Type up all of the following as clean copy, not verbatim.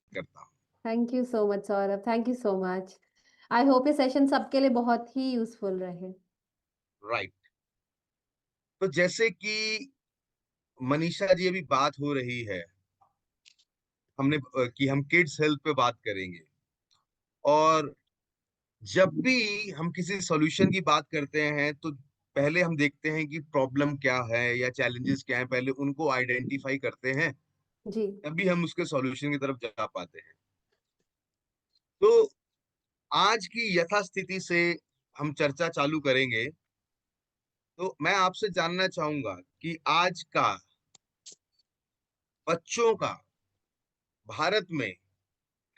करता हूँ। Thank you so much Saurabh, thank you so much. I hope ये session सबके लिए बहुत ही यूजफुल रहे। राइट। तो जैसे कि मनीषा जी अभी बात हो रही है, हमने कि हम किड्स हेल्थ पे बात करेंगे, और जब भी हम किसी सॉल्यूशन की बात करते हैं तो पहले हम देखते हैं कि प्रॉब्लम क्या है या चैलेंजेस क्या है, पहले उनको आइडेंटिफाई करते हैं, जी। तभी हम उसके सॉल्यूशन की तरफ जा पाते हैं। तो आज की यथास्थिति से हम चर्चा चालू करेंगे। तो मैं आपसे जानना चाहूंगा कि आज का बच्चों का भारत में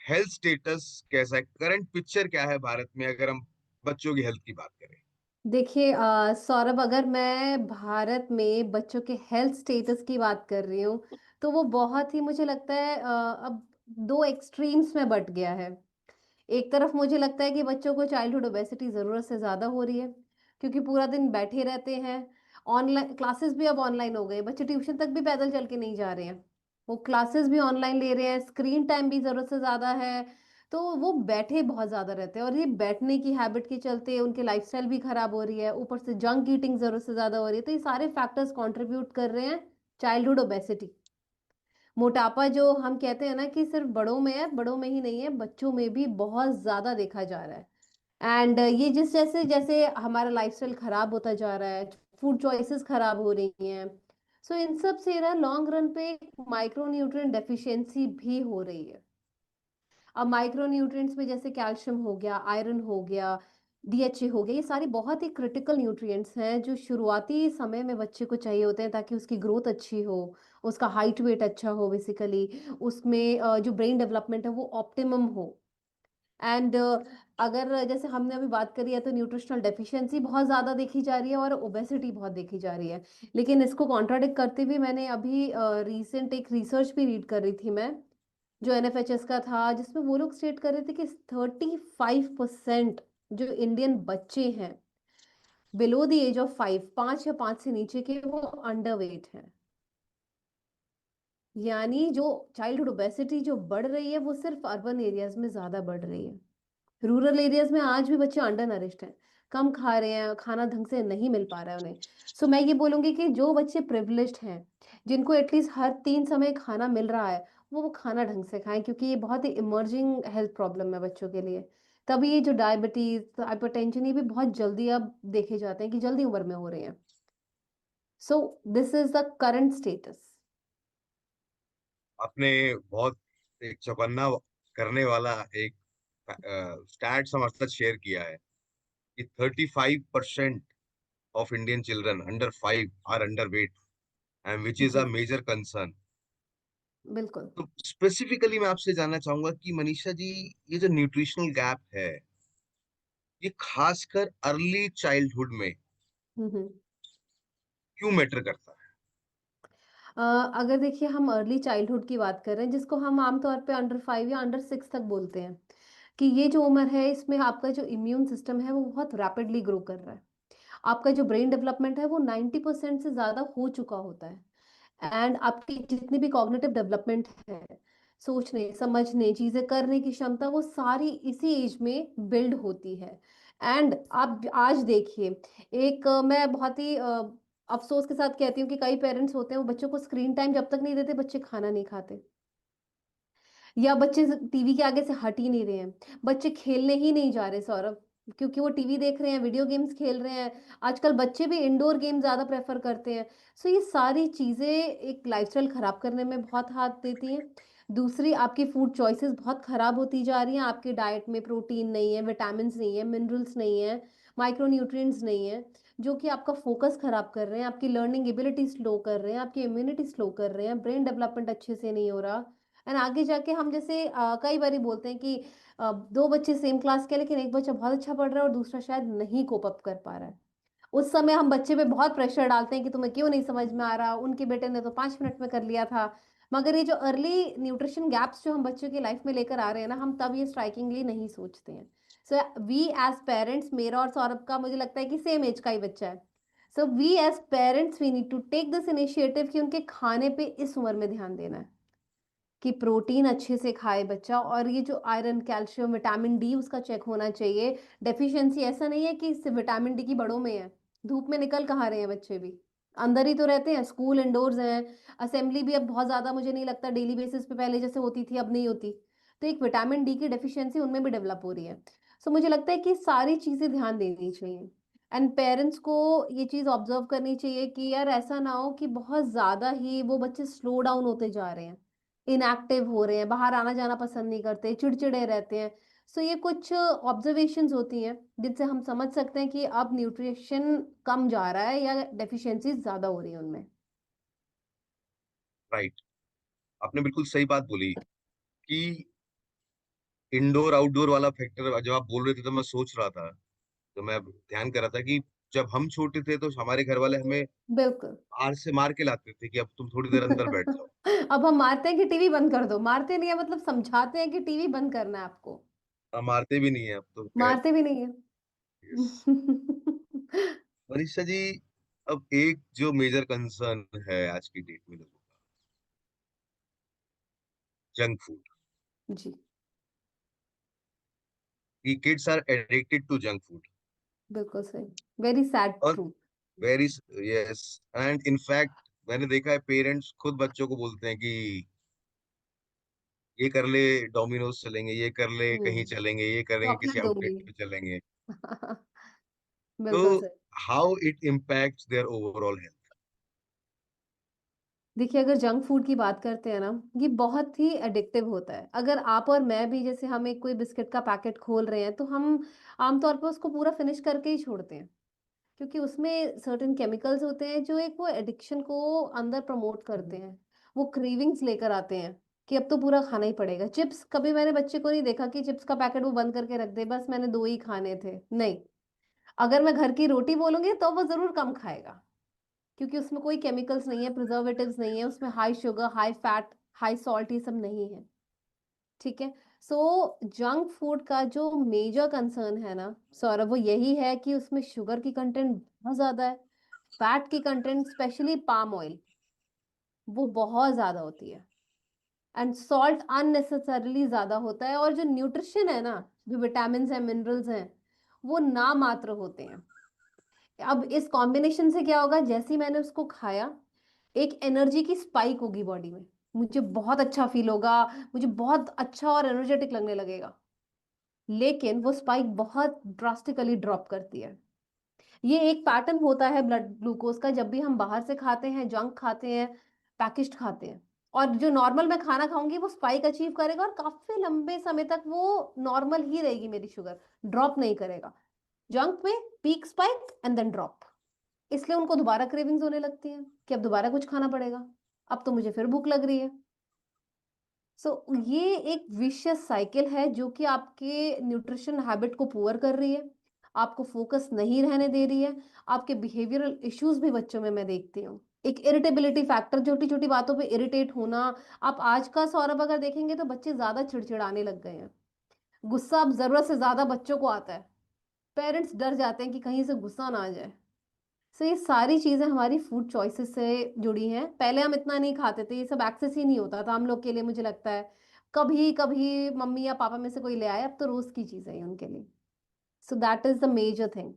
हेल्थ स्टेटस कैसा है, करंट पिक्चर क्या है भारत में, अगर हम बच्चों की हेल्थ की बात करें। देखिए सौरभ, अगर मैं भारत में बच्चों के हेल्थ स्टेटस की बात कर रही हूँ तो वो बहुत ही मुझे लगता है अब दो एक्सट्रीम्स में बट गया है। एक तरफ मुझे लगता है कि बच्चों को चाइल्डहुड ओबेसिटी ज़रूरत से ज़्यादा हो रही है, क्योंकि पूरा दिन बैठे रहते हैं। ऑनलाइन क्लासेस भी अब ऑनलाइन हो गए, बच्चे ट्यूशन तक भी पैदल चल के नहीं जा रहे हैं, वो क्लासेस भी ऑनलाइन ले रहे हैं। स्क्रीन टाइम भी ज़रूरत से ज़्यादा है, तो वो बैठे बहुत ज़्यादा रहते हैं और ये बैठने की हैबिट के चलते उनकी लाइफस्टाइल भी खराब हो रही है, ऊपर से जंक ईटिंग ज़रूरत से ज़्यादा हो रही है। तो ये सारे फैक्टर्स कंट्रीब्यूट कर रहे हैं चाइल्डहुड ओबेसिटी। मोटापा जो हम कहते हैं ना कि सिर्फ बड़ों में है, बड़ों में ही नहीं है, बच्चों में भी बहुत ज्यादा देखा जा रहा है। एंड ये जिस जैसे जैसे हमारा लाइफस्टाइल खराब होता जा रहा है, फूड चॉइसेस खराब हो रही हैं, सो इन सब से ना लॉन्ग रन पे माइक्रो न्यूट्रिएंट डेफिशिएंसी भी हो रही है। अब माइक्रो न्यूट्रिएंट्स में जैसे कैल्शियम हो गया, आयरन हो गया, डीएचए हो गया, ये सारी बहुत ही क्रिटिकल न्यूट्रिएंट्स हैं जो शुरुआती समय में बच्चे को चाहिए होते हैं ताकि उसकी ग्रोथ अच्छी हो, उसका हाइट वेट अच्छा हो, बेसिकली उसमें जो ब्रेन डेवलपमेंट है वो ऑप्टिमम हो। एंड अगर जैसे हमने अभी बात करी है तो न्यूट्रिशनल डेफिशिएंसी बहुत ज़्यादा देखी जा रही है और ओबेसिटी बहुत देखी जा रही है। लेकिन इसको कॉन्ट्राडिक्ट करते हुए मैंने अभी रीसेंट एक रिसर्च भी रीड कर रही थी मैं, जो एनएफएचएस का था, जिसमें वो लोग स्टेट कर रहे थे कि 35% जो इंडियन बच्चे हैं बिलो द एज ऑफ 5, 5 या 5 से नीचे के, वो अंडरवेट हैं। यानी जो चाइल्डहुड ओबेसिटी जो बढ़ रही है वो सिर्फ अर्बन एरियाज में ज्यादा बढ़ रही है। रूरल एरियाज में आज भी बच्चे अंडर नरिश्ड हैं, कम खा रहे हैं, खाना ढंग से नहीं मिल पा रहा है उन्हें। सो मैं ये बोलूंगी कि जो बच्चे प्रिविलेज्ड हैं, जिनको एटलीस्ट हर 3 समय खाना मिल रहा है, वो खाना ढंग से खाएं, क्योंकि ये बहुत ही इमर्जिंग हेल्थ प्रॉब्लम है बच्चों के लिए। तभी ये जो डायबिटीज, हाइपरटेंशन, ये भी बहुत जल्दी अब देखे जाते हैं कि जल्दी उम्र में हो रहे हैं। So this is the current status. आपने बहुत एक चौकन्ना करने वाला एक स्टैट्स हमारे साथ शेयर किया है कि 35% of Indian children under 5 are underweight, and which is a जी, मेजर कंसर्न। बिल्कुल। तो स्पेसिफिकली मैं आपसे जानना चाहूंगा कि मनीषा जी, ये जो न्यूट्रिशनल गैप है, ये खासकर अर्ली चाइल्डहुड में हम्म। क्यों मैटर करता है। अ, अगर देखिए हम अर्ली चाइल्डहुड की बात कर रहे हैं, जिसको हम आमतौर पे अंडर 5 या अंडर 6 तक बोलते हैं, कि ये जो उम्र है इसमें आपका जो इम्यून सिस्टम है वो बहुत रैपिडली ग्रो कर रहा है। आपका जो ब्रेन डेवलपमेंट है वो 90% से ज़्यादा हो चुका होता है। एंड आपकी जितनी भी कॉग्निटिव डेवलपमेंट है, सोचने समझने चीज़ें करने की क्षमता, वो सारी इसी एज में बिल्ड होती है। एंड आप आज देखिए, एक मैं बहुत ही अफसोस के साथ कहती हूँ कि कई पेरेंट्स होते हैं वो बच्चों को स्क्रीन टाइम जब तक नहीं देते बच्चे खाना नहीं खाते, या बच्चे टीवी के आगे से हट ही नहीं रहे हैं, बच्चे खेलने ही नहीं जा रहे सौरभ, क्योंकि वो टीवी देख रहे हैं, वीडियो गेम्स खेल रहे हैं। आजकल बच्चे भी इंडोर गेम ज्यादा प्रेफर करते हैं। सो ये सारी चीजें एक लाइफस्टाइल खराब करने में बहुत हाथ देती हैं। दूसरी, आपकी फूड चॉइसेस बहुत खराब होती जा रही हैं, आपके डाइट में प्रोटीन नहीं है, विटामिन नहीं है, मिनरल्स नहीं है, माइक्रो न्यूट्रिएंट्स नहीं है, जो कि आपका फोकस खराब कर रहे हैं, आपकी लर्निंग एबिलिटी स्लो कर रहे हैं, आपकी इम्यूनिटी स्लो कर रहे हैं, ब्रेन डेवलपमेंट अच्छे से नहीं हो रहा। एंड आगे जाके हम जैसे कई बार बोलते हैं कि दो बच्चे सेम क्लास के हैं, लेकिन एक बच्चा बहुत अच्छा पढ़ रहा है और दूसरा शायद नहीं कोप अप कर पा रहा है। उस समय हम बच्चे पे बहुत प्रेशर डालते हैं कि तुम्हें क्यों नहीं समझ में आ रहा, उनके बेटे ने तो 5 मिनट में कर लिया था। मगर ये जो अर्ली न्यूट्रिशन गैप्स जो हम बच्चों की लाइफ में लेकर आ रहे हैं ना, हम तब ये स्ट्राइकिंगली नहीं सोचते हैं। सो वी एज पेरेंट्स, मेरा और सौरभ का मुझे लगता है कि सेम एज का ही बच्चा है, so we as parents we need to take this initiative कि उनके खाने पे इस उम्र में ध्यान देना है। कि प्रोटीन अच्छे से खाए बच्चा, और ये जो आयरन, कैल्शियम, विटामिन डी उसका चेक होना चाहिए। डेफिशिएंसी ऐसा नहीं है कि सिर्फ विटामिन डी की बड़ों में है। धूप में निकल कहाँ रहे हैं बच्चे भी? अंदर ही तो रहते हैं, स्कूल इंडोर्स हैं। असेंबली भी अब बहुत ज़्यादा मुझे नहीं लगता डेली बेसिस पे पहले जैसे होती थी, अब नहीं होती। तो एक विटामिन डी की डेफिशिएंसी उनमें भी डेवलप हो रही है। सो मुझे लगता है कि सारी चीज़ें ध्यान देनी चाहिए। एंड पेरेंट्स को ये चीज़ ऑब्जर्व करनी चाहिए कि यार ऐसा ना हो कि बहुत ज़्यादा ही वो बच्चे स्लो डाउन होते जा रहे हैं, इनएक्टिव हो रहे हैं, बाहर आना-जाना पसंद नहीं करते, चिड़चिड़े रहते हैं। सो ये कुछ ऑब्जर्वेशंस होती हैं, जिनसे हम समझ सकते हैं कि अब न्यूट्रिशन कम जा रहा है या डेफिशिएंसीज़ ज़्यादा हो रही हैं उनमें। राइट। आपने बिल्कुल सही बात बोली कि इंडोर आउटडोर वाला फैक्टर जब आप बोल रहे थे तो मैं सोच रहा था, तो मैं ध्यान कर रहा था कि जब हम छोटे थे तो हमारे घर वाले हमें बिल्कुल। बाहर से मार के लाते थे कि अब तुम थोड़ी देर अंदर बैठ जाओ। अब हम मारते हैं कि टीवी बंद कर दो, मारते नहीं है मतलब समझाते हैं कि टीवी बंद करना है आपको, मारते भी नहीं है अब तो खैर। मारते भी नहीं है। यस। मनीषा जी, अब एक जो मेजर कंसर्न है आज की डेट में लोगों का, जंक फूड, जी, कि kids are addicted to junk food. बिल्कुल सही। वेरी सैड और truth. Very, yes, and in fact मैंने देखा है पेरेंट्स खुद बच्चों को बोलते हैं कि ये कर ले, डोमिनोज चलेंगे, ये कर ले कहीं हुँ, चलेंगे, ये करेंगे किसी चॉकलेट आउटलेट दूँगी। पे चलेंगे। तो बिल्कुल सही। How it impacts their overall health. देखिए, अगर जंक फूड की बात करते हैं ना, ये बहुत ही एडिक्टिव होता है। अगर आप और मैं भी जैसे हम एक कोई बिस्किट का पैकेट खोल रहे हैं, तो हम आम तौर पे उसको पूरा फिनिश करके ही छोड़ते हैं। क्योंकि उसमें सर्टेन केमिकल्स होते हैं जो एक वो एडिक्शन को अंदर प्रमोट करते हैं। वो क्रेविंग्स लेकर आते हैं कि अब तो पूरा खाना ही पड़ेगा। चिप्स, कभी मैंने बच्चे को नहीं देखा कि चिप्स का पैकेट वो बंद करके रख दे, बस मैंने 2 ही खाने थे, नहीं। अगर मैं घर की रोटी बोलूँगी तो वो ज़रूर कम खाएगा, क्योंकि उसमें कोई केमिकल्स नहीं है, प्रिजर्वेटिव्स नहीं है, उसमें high sugar, high fat, high salt ये सब नहीं है, ठीक है? सो जंक फूड का जो मेजर कंसर्न है ना सौरभ, वो यही है कि उसमें शुगर की कंटेंट बहुत ज़्यादा है, फैट की कंटेंट स्पेशली पाम ऑयल वो बहुत ज़्यादा होती है, एंड सॉल्ट अननेसेसरीली ज़्यादा होता है, और जो न्यूट्रिशन है ना, जो विटामिन्स हैं, मिनरल्स हैं, वो ना मात्र होते हैं। अब इस कॉम्बिनेशन से क्या होगा, जैसे ही मैंने उसको खाया, एक एनर्जी की स्पाइक होगी बॉडी में। मुझे बहुत अच्छा फ़ील होगा, मुझे बहुत अच्छा और एनर्जेटिक लगने लगेगा। लेकिन वो स्पाइक बहुत ड्रास्टिकली ड्रॉप करती है। ये एक पैटर्न होता है ब्लड ग्लूकोज़ का, जब भी हम बाहर से खाते हैं, जंक खाते हैं, पैकेज्ड खाते हैं, और जो नॉर्मल मैं खाना खाऊँगी वो स्पाइक अचीव करेगा और काफ़ी लंबे समय तक वो नॉर्मल ही रहेगी मेरी शुगर, ड्रॉप नहीं करेगा। जंक में peak spike and then drop. इसलिए उनको दोबारा क्रेविंग्स होने लगती हैं कि अब दोबारा कुछ खाना पड़ेगा। अब तो मुझे फिर भूख लग रही है। सो ये एक विशियस साइकिल है जो कि आपके न्यूट्रिशन हैबिट को पुअर कर रही है, आपको फोकस नहीं रहने दे रही है, आपके बिहेवियरल इश्यूज भी बच्चों में मैं देखती हूँ। एक इरिटेबिलिटी फैक्टर, छोटी-छोटी बातों पे इरिटेट होना। आप आज का सौरभ अगर देखेंगे तो बच्चे ज़्यादा चिड़चिड़ाने लग गए हैं। गुस्सा अब ज़रूरत से ज़्यादा बच्चों को आता है। पेरेंट्स डर जाते हैं कि कहीं से गुस्सा ना आ जाए। सो ये सारी चीज़ें हमारी फूड चॉइसेस से जुड़ी हैं। पहले हम इतना नहीं खाते थे, ये सब एक्सेस ही नहीं होता था हम लोग के लिए, मुझे लगता है। कभी-कभी मम्मी या पापा में से कोई ले आए, अब तो रोज़ की चीज़ है ये उनके लिए। So that is the major thing.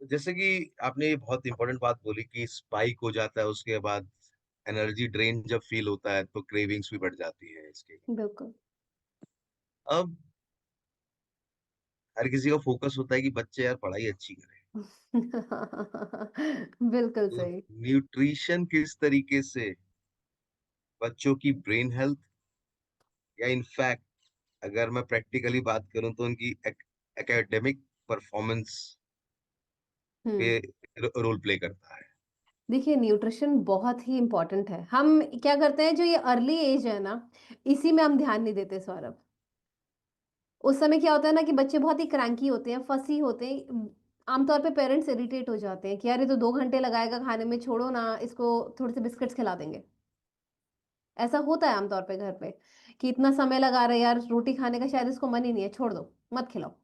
जैसे कि आपने ये बहुत इंपॉर्टेंट बात बोली कि स्पाइक हो जाता है, उसके बाद एनर्जी ड्रेन जब फील होता है तो क्रेविंग्स भी बढ़ जाती है इसके। बिल्कुल। अब हर किसी का फोकस होता है कि बच्चे यार पढ़ाई अच्छी करें। बिल्कुल तो सही। न्यूट्रिशन किस तरीके से बच्चों की ब्रेन हेल्थ, या इनफैक्ट अगर मैं प्रैक्टिकली बात करूं तो उनकी एकेडमिक परफॉर्मेंस पे हुँ। रोल प्ले करता है। देखिए, न्यूट्रिशन बहुत ही इम्पोर्टेंट है। हम क्या करते हैं, जो ये अर्ली एज है ना, इसी में हम ध्यान नहीं देते सौरभ। उस समय क्या होता है ना कि बच्चे बहुत ही क्रैंकी होते हैं, फसी होते हैं। आमतौर पे पेरेंट्स इरिटेट हो जाते हैं कि यार ये तो 2 घंटे लगाएगा खाने में, छोड़ो ना, इसको थोड़े से बिस्किट्स खिला देंगे। ऐसा होता है आमतौर पे घर पे कि इतना समय लगा रहे हैं यार, रोटी खाने का शायद इसको मन ही नहीं है, छोड़ दो, मत खिलाओ।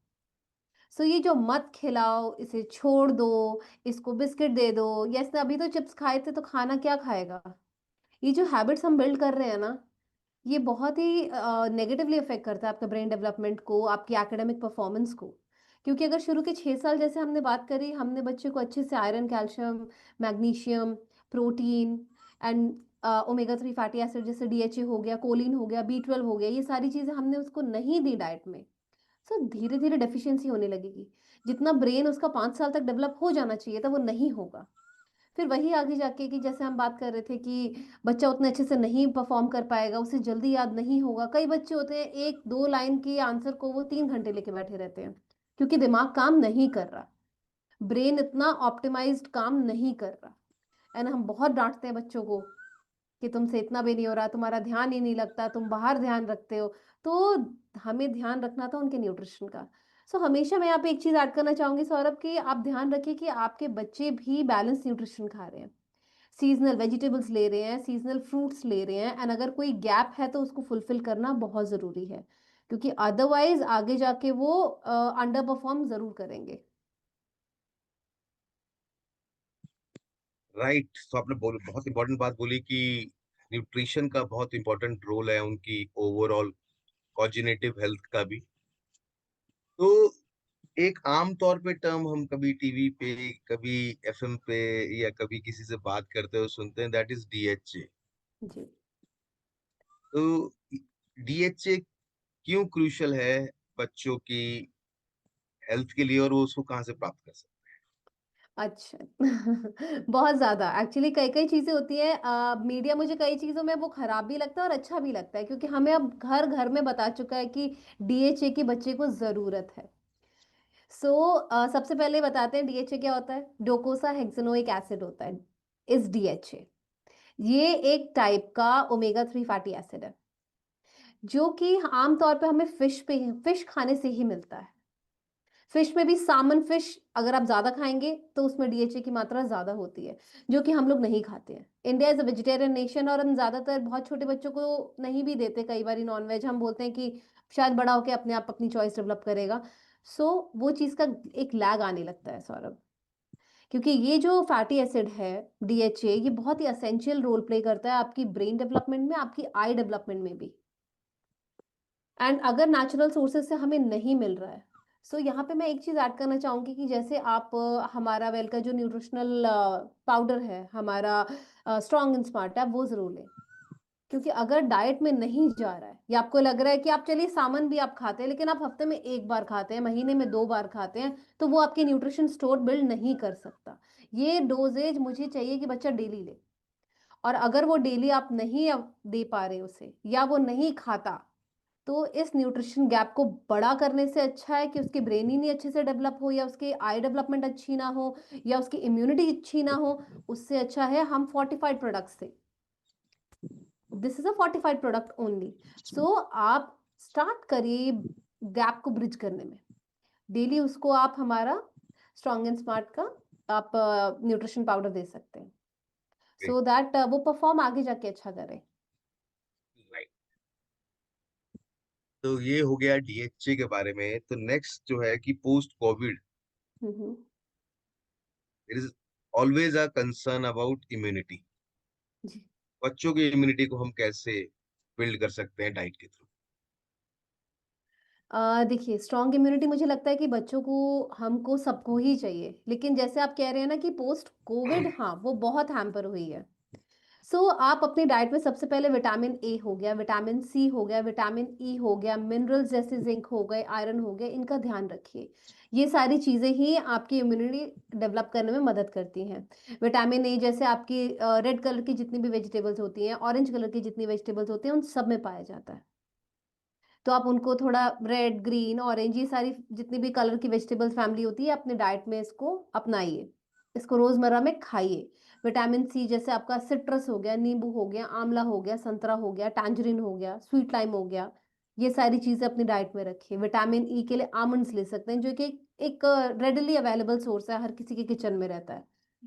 सो ये जो मत खिलाओ, इसे छोड़ दो, इसको बिस्किट दे दो, या इसने अभी तो चिप्स खाए थे तो खाना क्या खाएगा? ये जो हैबिट्स हम बिल्ड कर रहे हैं ना, ये बहुत ही नेगेटिवली अफेक्ट करता है आपका ब्रेन डेवलपमेंट को, आपकी एकेडमिक परफॉर्मेंस को। क्योंकि अगर शुरू के 6 साल जैसे हमने बात करी, हमने बच्चे को अच्छे से iron, calcium, magnesium, protein and omega 3 fatty acid जैसे डीएचए हो गया, कोलिन हो गया, बी 12 हो गया, ये सारी चीज़ें हमने उसको नहीं दी डाइट में, सो धीरे धीरे डेफिशिएंसी होने लगेगी। जितना ब्रेन उसका 5 साल तक डेवलप हो जाना चाहिए था, वो नहीं होगा। फिर वही आगे जाके कि जैसे हम बात कर रहे थे कि बच्चा उतने अच्छे से नहीं परफॉर्म कर पाएगा, उसे जल्दी याद नहीं होगा। कई बच्चे होते हैं 1-2 लाइन के आंसर को वो 3 घंटे लेके बैठे रहते हैं, क्योंकि दिमाग काम नहीं कर रहा, ब्रेन इतना ऑप्टिमाइज्ड काम नहीं कर रहा। एंड हम बहुत डांटते हैं बच्चों को कि तुमसे इतना भी नहीं हो रहा, तुम्हारा ध्यान ही नहीं लगता, तुम बाहर ध्यान रखते हो। तो हमें ध्यान रखना था उनके न्यूट्रिशन का। सो हमेशा मैं यहाँ पे एक चीज़ ऐड करना चाहूँगी सौरभ, कि आप ध्यान रखिए कि आपके बच्चे भी बैलेंस न्यूट्रिशन खा रहे हैं, सीज़नल वेजिटेबल्स ले रहे हैं, सीज़नल फ्रूट्स ले रहे हैं, एंड अगर कोई गैप है तो उसको फुलफ़िल करना बहुत ज़रूरी है। क्योंकि अदरवाइज़ आगे जाके वो अंडर परफ़ॉर्म ज़रूर करेंगे। राइट। तो आपने बहुत इंपॉर्टेंट बात बोली कि न्यूट्रिशन का बहुत इंपॉर्टेंट रोल है उनकी ओवरऑल कॉग्निटिव हेल्थ का भी। तो एक आम तौर पे टर्म हम कभी टीवी पे, कभी एफएम पे, या कभी किसी से बात करते हो सुनते हैं, दैट इज डीएचए। जी। तो डीएचए क्यों क्रूशियल है बच्चों की हेल्थ के लिए, और वो उसको कहाँ से प्राप्त कर सकते अच्छा। बहुत ज़्यादा एक्चुअली कई-कई चीज़ें होती हैं, मीडिया मुझे कई चीज़ों में वो खराब भी लगता है और अच्छा भी लगता है, क्योंकि हमें अब घर-घर में बता चुका है कि डीएचए की बच्चे को ज़रूरत है। सो सबसे पहले बताते हैं डीएचए क्या होता है। डोकोसा हेक्सेनोइक एसिड होता है इस डीएचए। ये एक टाइप का ओमेगा 3 फैटी एसिड है, जो कि आम तौर पे हमें फिश खाने से ही मिलता है। फिश में भी सामन फिश अगर आप ज़्यादा खाएँगे, तो उसमें डीएचए की मात्रा ज़्यादा होती है, जो कि हम लोग नहीं खाते हैं। India is a vegetarian nation, और हम ज़्यादातर बहुत छोटे बच्चों को नहीं भी देते कई बारी नॉन-वेज। हम बोलते हैं कि शायद बड़ा होके अपने आप अपनी चॉइस डेवलप करेगा। सो वो चीज़ का एक लैग आने लगता है सौरभ। क्योंकि ये जो फैटी एसिड है, डीएचए, ये बहुत ही एसेंशियल रोल प्ले करता है आपकी ब्रेन डेवलपमेंट में, आपकी आई डेवलपमेंट में भी। एंड अगर नेचुरल सोर्सेज से हमें नहीं मिल रहा है, सो यहाँ पे मैं एक चीज़ ऐड करना चाहूँगी कि जैसे आप हमारा वेल का जो न्यूट्रिशनल पाउडर है, हमारा स्ट्रॉन्ग एंड स्मार्ट है, आप वो ज़रूर लें। क्योंकि अगर डाइट में नहीं जा रहा है, या आपको लग रहा है कि आप चलिए सामान भी आप खाते हैं, लेकिन आप हफ्ते में 1 बार खाते हैं, महीने में 2 बार खाते हैं, तो वो आपकी न्यूट्रिशन स्टोर बिल्ड नहीं कर सकता। ये डोजेज मुझे चाहिए कि बच्चा डेली ले। और अगर वो डेली आप नहीं दे पा रहे उसे, या वो नहीं खाता, तो इस न्यूट्रिशन गैप को बड़ा करने से अच्छा है कि उसकी ब्रेन ही नहीं अच्छे से डेवलप हो, या उसकी आई डेवलपमेंट अच्छी ना हो, या उसकी इम्यूनिटी अच्छी ना हो। उससे अच्छा है हम फोर्टिफाइड प्रोडक्ट्स से। This is a fortified product only. So आप स्टार्ट करिए गैप को ब्रिज करने में। डेली उसको आप हमारा स्ट्रॉन्ग एंड स्मार्ट का आप न्यूट्रिशन पाउडर दे सकते हैं, हैं? सो दैट वो परफॉर्म आगे जाके अच्छा करे। राइट। तो ये हो गया डीएचए के बारे में। तो नेक्स्ट जो है कि post COVID hmm. There is always a concern about immunity. जी। बच्चों की इम्यूनिटी को हम कैसे बिल्ड कर सकते हैं डाइट के थ्रू? देखिए, स्ट्रॉन्ग इम्यूनिटी मुझे लगता है कि बच्चों को, हमको, सबको ही चाहिए। लेकिन जैसे आप कह रहे हैं ना कि पोस्ट कोविड, हाँ, वो बहुत हैम्पर हुई है। सो आप अपनी डाइट में सबसे पहले विटामिन ए हो गया, विटामिन सी हो गया, विटामिन ई हो गया, मिनरल्स जैसे जिंक हो गए, आयरन हो गए, इनका ध्यान रखिए। ये सारी चीज़ें ही आपकी इम्यूनिटी डेवलप करने में मदद करती हैं। विटामिन ए जैसे आपकी रेड कलर की जितनी भी वेजिटेबल्स होती हैं, ऑरेंज कलर की जितनी वेजिटेबल्स होती हैं, उन सब में पाया जाता है। तो आप उनको थोड़ा रेड, ग्रीन, ऑरेंज, ये सारी जितनी भी कलर की वेजिटेबल्स फैमिली होती है, अपने डाइट में इसको अपनाइए। इसको रोज़मर्रा में खाइए। विटामिन सी जैसे आपका सिट्रस हो गया, नींबू हो गया, आंवला हो गया, संतरा हो गया, टैंजरीन हो गया, स्वीट लाइम हो गया, ये सारी चीज़ें अपनी डाइट में रखिए। विटामिन ई के लिए आमंड्स ले सकते हैं, जो कि एक रेडिली अवेलेबल सोर्स है, हर किसी के किचन में रहता है।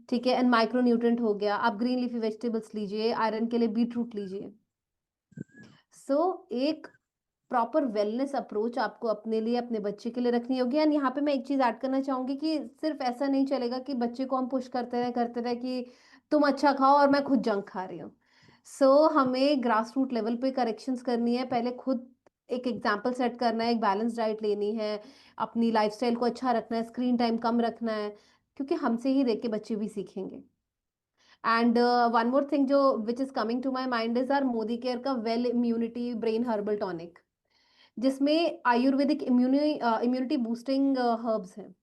ठीक है? एंड माइक्रो न्यूट्रिएंट हो गया, आप ग्रीन लीफी वेजिटेबल्स लीजिए, आयरन के लिए बीटरूट लीजिए। सो एक प्रॉपर वेलनेस अप्रोच आपको अपने लिए, अपने बच्चे के लिए रखनी होगी। एंड यहाँ पे मैं एक चीज़ ऐड करना चाहूँगी कि सिर्फ ऐसा नहीं चलेगा कि बच्चे को हम पुश करते रहे कि तुम अच्छा खाओ और मैं खुद जंक खा रही हूँ। सो हमें ग्रास रूट लेवल पे करेक्शंस करनी है। पहले खुद एक एग्जाम्पल सेट करना है, एक बैलेंस डाइट लेनी है, अपनी लाइफस्टाइल को अच्छा रखना है, स्क्रीन टाइम कम रखना है, क्योंकि हमसे ही देख के बच्चे भी सीखेंगे। एंड वन मोर थिंग जो which is coming to my mind is are Modicare का well immunity brain herbal tonic, जिसमें आयुर्वेदिक इम्यूनिटी बूस्टिंग हर्ब्स हैं।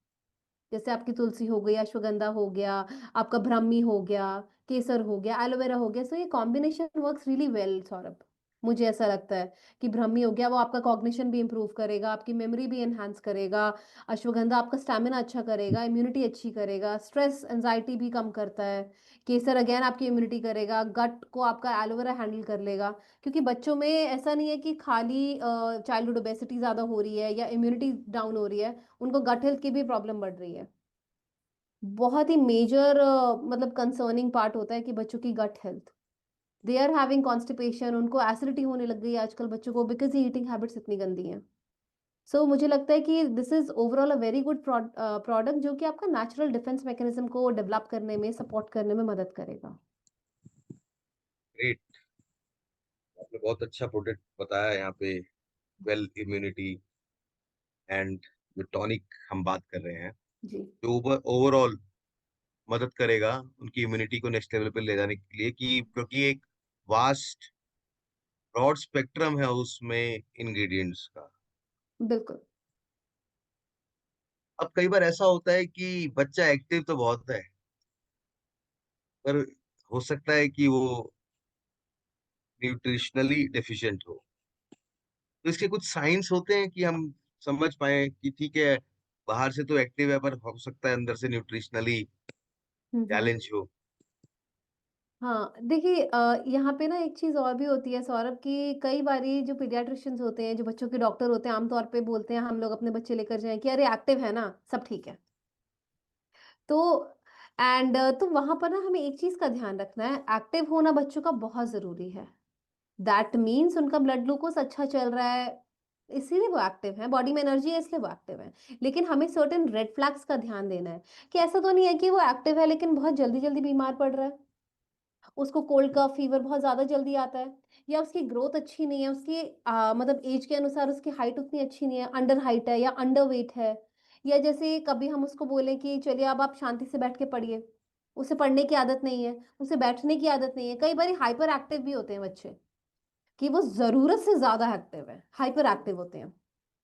जैसे आपकी तुलसी हो गई, अश्वगंधा हो गया, आपका ब्राह्मी हो गया, केसर हो गया, एलोवेरा हो गया। सो ये combination works really well Saurabh. मुझे ऐसा लगता है कि ब्राह्मी हो गया, वो आपका कॉग्निशन भी इंप्रूव करेगा, आपकी मेमोरी भी एनहांस करेगा। अश्वगंधा आपका स्टैमिना अच्छा करेगा, इम्यूनिटी अच्छी करेगा, स्ट्रेस एंजाइटी भी कम करता है। केसर अगेन आपकी इम्यूनिटी करेगा, गट को आपका एलोवेरा हैंडल कर लेगा। क्योंकि बच्चों में ऐसा नहीं है कि खाली चाइल्डहुड ओबेसिटी ज़्यादा हो रही है या इम्यूनिटी डाउन हो रही है, उनको गट हेल्थ की भी प्रॉब्लम बढ़ रही है। बहुत ही मेजर मतलब कंसर्निंग पार्ट होता है कि बच्चों की gut health, they are having constipation, उनको एसिडिटी होने लग गई है आजकल बच्चों को, बिकॉज ये ईटिंग हैबिट्स इतनी गंदी हैं। सो मुझे लगता है कि this is overall a very good product जो कि आपका नेचुरल डिफेंस मैकेनिज्म को डेवलप करने में, सपोर्ट करने में मदद करेगा। ग्रेट। आपने बहुत अच्छा प्रोडक्ट बताया यहाँ पे। वेल इम्यूनिटी एंड जो टॉनिक हम बात कर रहे हैं, जी जो ओवरऑल मदद करेगा उनकी इम्यूनिटी को नेक्स्ट लेवल पे ले जाने के लिए, कि क्योंकि एक वास्ट ब्रॉड स्पेक्ट्रम है उसमें इंग्रेडिएंट्स का। बिल्कुल। अब कई बार ऐसा होता है कि बच्चा एक्टिव तो बहुत है, पर हो सकता है कि वो न्यूट्रिशनली डेफिशिएंट हो। तो इसके कुछ साइंस होते हैं कि हम समझ पाए कि ठीक है, बाहर से तो एक्टिव है पर हो सकता है अंदर से न्यूट्रिशनली हम्म। चैलेंज हो। हाँ देखिए, यहाँ पे ना एक चीज और भी होती है सौरभ की, कई बारी जो पीडियाट्रिशियंस होते हैं, जो बच्चों के डॉक्टर होते हैं, आमतौर पे बोलते हैं हम लोग अपने बच्चे लेकर जाएं कि अरे एक्टिव है ना, सब ठीक है। तो एंड तो वहां पर ना हमें एक चीज का ध्यान रखना है, एक्टिव होना बच्चों का बहुत जरूरी है। दैट मीन्स उनका ब्लड ग्लूकोज अच्छा चल रहा है, इसीलिए वो एक्टिव है, बॉडी में एनर्जी है इसलिए वो एक्टिव है। लेकिन हमें सर्टेन रेड फ्लैग्स का ध्यान देना है, कि ऐसा तो नहीं है कि वो एक्टिव है लेकिन बहुत जल्दी जल्दी बीमार पड़ रहा है, उसको कोल्ड का फीवर बहुत ज्यादा जल्दी आता है, या उसकी ग्रोथ अच्छी नहीं है, उसकी मतलब एज के अनुसार उसकी हाइट उतनी अच्छी नहीं है, अंडर हाइट है या अंडर वेट है। या जैसे कभी हम उसको बोले कि चलिए अब आप शांति से बैठ के पढ़िए, उसे पढ़ने की आदत नहीं है, उसे बैठने की आदत नहीं है। कई बार हाइपर एक्टिव भी होते हैं बच्चे, कि वो जरूरत से ज्यादा एक्टिव है, हाइपर एक्टिव होते हैं।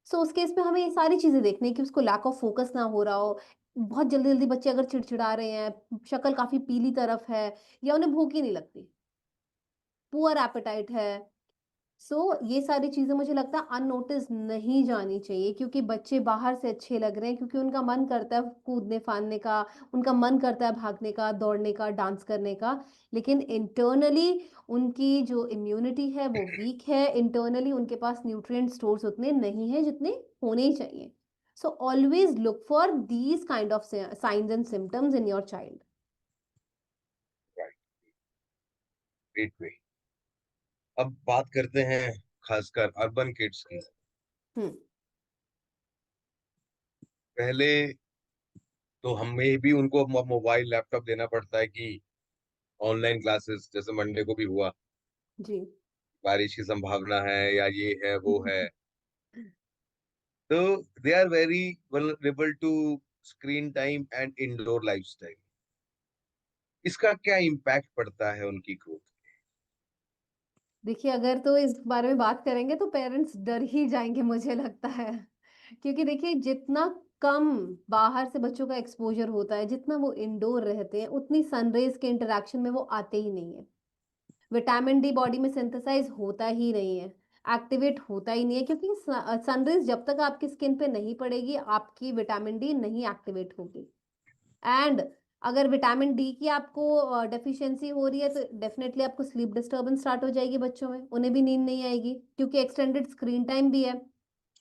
सो उस केस में हमें ये सारी चीजें देखनी है कि उसको लैक ऑफ फोकस ना हो रहा हो, बहुत जल्दी जल्दी बच्चे अगर चिड़चिड़ा रहे हैं, शक्ल काफी पीली तरफ है, या उन्हें भूख ही नहीं लगती, पुअर एपेटाइट है। सो ये सारी चीजें मुझे लगता है अननोटिस नहीं जानी चाहिए, क्योंकि बच्चे बाहर से अच्छे लग रहे हैं क्योंकि उनका मन करता है कूदने फांदने का, उनका मन करता है भागने का, दौड़ने का, डांस करने का। लेकिन इंटरनली उनकी जो इम्यूनिटी है वो वीक है, इंटरनली उनके पास न्यूट्रिएंट स्टोर्स उतने नहीं है जितने होने ही चाहिए। So always look for these kind of science and symptoms in your child. Right. Great way. अब बात करते हैं खासकर अर्बन किड्स की। हम्म। पहले तो हमें भी उनको मोबाइल लैपटॉप देना पड़ता है कि ऑनलाइन क्लासेस, जैसे मंडे को भी हुआ, जी बारिश की संभावना है या ये है वो है, तो they are very vulnerable to screen time and indoor lifestyle. इसका क्या इम्पैक्ट पड़ता है उनकी ग्रोथ? देखिए, अगर तो इस बारे में बात करेंगे तो पेरेंट्स डर ही जाएंगे मुझे लगता है। क्योंकि देखिए, जितना कम बाहर से बच्चों का एक्सपोजर होता है, जितना वो इंडोर रहते हैं, उतनी सनरेज के इंटरेक्शन में वो आते ही नहीं है। विटामिन डी बॉडी में सिंथेसाइज होता ही नहीं है, एक्टिवेट होता ही नहीं है, क्योंकि सनरेज जब तक आपकी स्किन पे नहीं पड़ेगी, आपकी विटामिन डी नहीं एक्टिवेट होगी। एंड अगर विटामिन डी की आपको डेफिशिएंसी हो रही है तो डेफिनेटली आपको स्लीप डिस्टर्बेंस स्टार्ट हो जाएगी, बच्चों में उन्हें भी नींद नहीं आएगी, क्योंकि एक्सटेंडेड स्क्रीन टाइम भी है।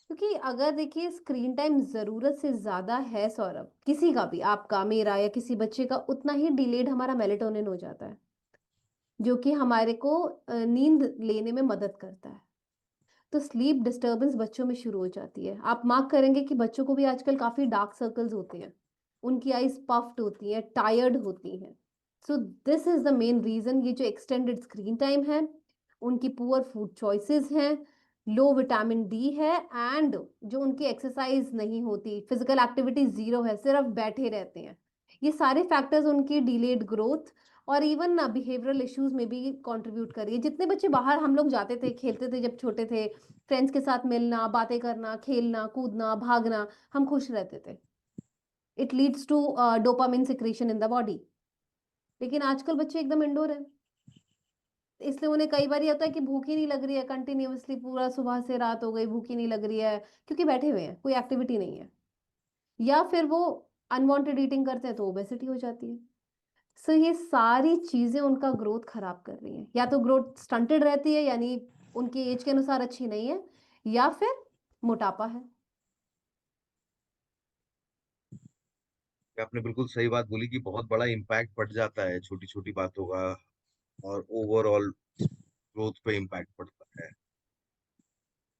क्योंकि अगर देखिए स्क्रीन टाइम जरूरत से ज्यादा है सौरभ, किसी का भी, आपका, मेरा, या किसी बच्चे का, उतना ही डिलेड हमारा मेलेटोनिन हो जाता है, जो कि हमारे को नींद लेने में मदद करता है। तो स्लीप डिस्टरबेंस बच्चों में शुरू हो जाती है। आप मार्क करेंगे कि बच्चों को भी आजकल काफी डार्क सर्कल्स होते हैं, उनकी आईज पफ्ड होती हैं, टायर्ड होती हैं। So this is the main reason, ये जो एक्सटेंडेड स्क्रीन टाइम है, उनकी पुअर फूड चॉइसेस हैं, लो विटामिन डी है, एंड जो उनकी एक्सरसाइज नहीं होती, फिजिकल एक्टिविटी जीरो है, सिर्फ बैठे रहते हैं, ये सारे फैक्टर्स उनकी डिलेड ग्रोथ और इवन बिहेवियरल इश्यूज में भी कंट्रीब्यूट कर रही है। जितने बच्चे बाहर हम लोग जाते थे, खेलते थे जब छोटे थे, फ्रेंड्स के साथ मिलना, बातें करना, खेलना कूदना, भागना, हम खुश रहते थे। It leads to dopamine secretion in the body. लेकिन आजकल बच्चे एकदम इंडोर है, इसलिए उन्हें कई बार ये होता है कि भूख ही नहीं लग रही है, कंटिन्यूअसली पूरा सुबह से रात हो गई भूख ही नहीं लग रही है, क्योंकि बैठे हुए हैं, कोई एक्टिविटी नहीं है। या फिर वो अनवांटेड ईटिंग करते हैं तो ओबेसिटी हो जाती है। सो ये सारी चीजें उनका ग्रोथ खराब कर रही हैं, या तो ग्रोथ स्टंटेड रहती है, यानी उनकी एज के अनुसार अच्छी नहीं है, या फिर मोटापा है। आपने बिल्कुल सही बात बोली कि बहुत बड़ा इम्पैक्ट पड़ जाता है छोटी छोटी बातों का, और ओवरऑल ग्रोथ पे इम्पैक्ट पड़ता है।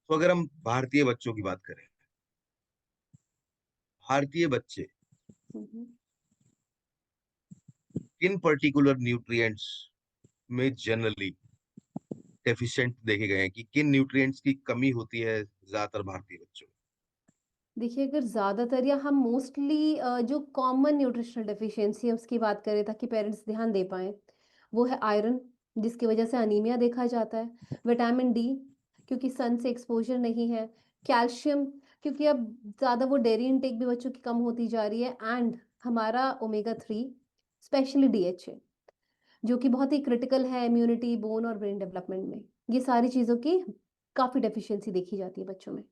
तो अगर हम भारतीय बच्चों की बात करें, भारतीय बच्चे हम्म। किन पर्टिकुलर न्यूट्रिएंट्स में जनरली डेफिशिएंट देखे गए हैं, कि किन न्यूट्रिएंट्स की कमी होती है ज्यादातर भारतीय बच्चों देखिए, अगर ज़्यादातर या हम मोस्टली जो कॉमन न्यूट्रिशनल डेफिशिएंसी है उसकी बात करें ताकि पेरेंट्स ध्यान दे पाएँ, वो है आयरन, जिसकी वजह से अनीमिया देखा जाता है, विटामिन डी, क्योंकि सन से एक्सपोज़र नहीं है, कैल्शियम, क्योंकि अब ज़्यादा वो डेयरी इंटेक भी बच्चों की कम होती जा रही है, एंड हमारा ओमेगा 3, स्पेशली डीएचए, जो कि बहुत ही क्रिटिकल है इम्यूनिटी, बोन और ब्रेन डेवलपमेंट में। ये सारी चीज़ों की काफ़ी डेफिशिएंसी देखी जाती है बच्चों में।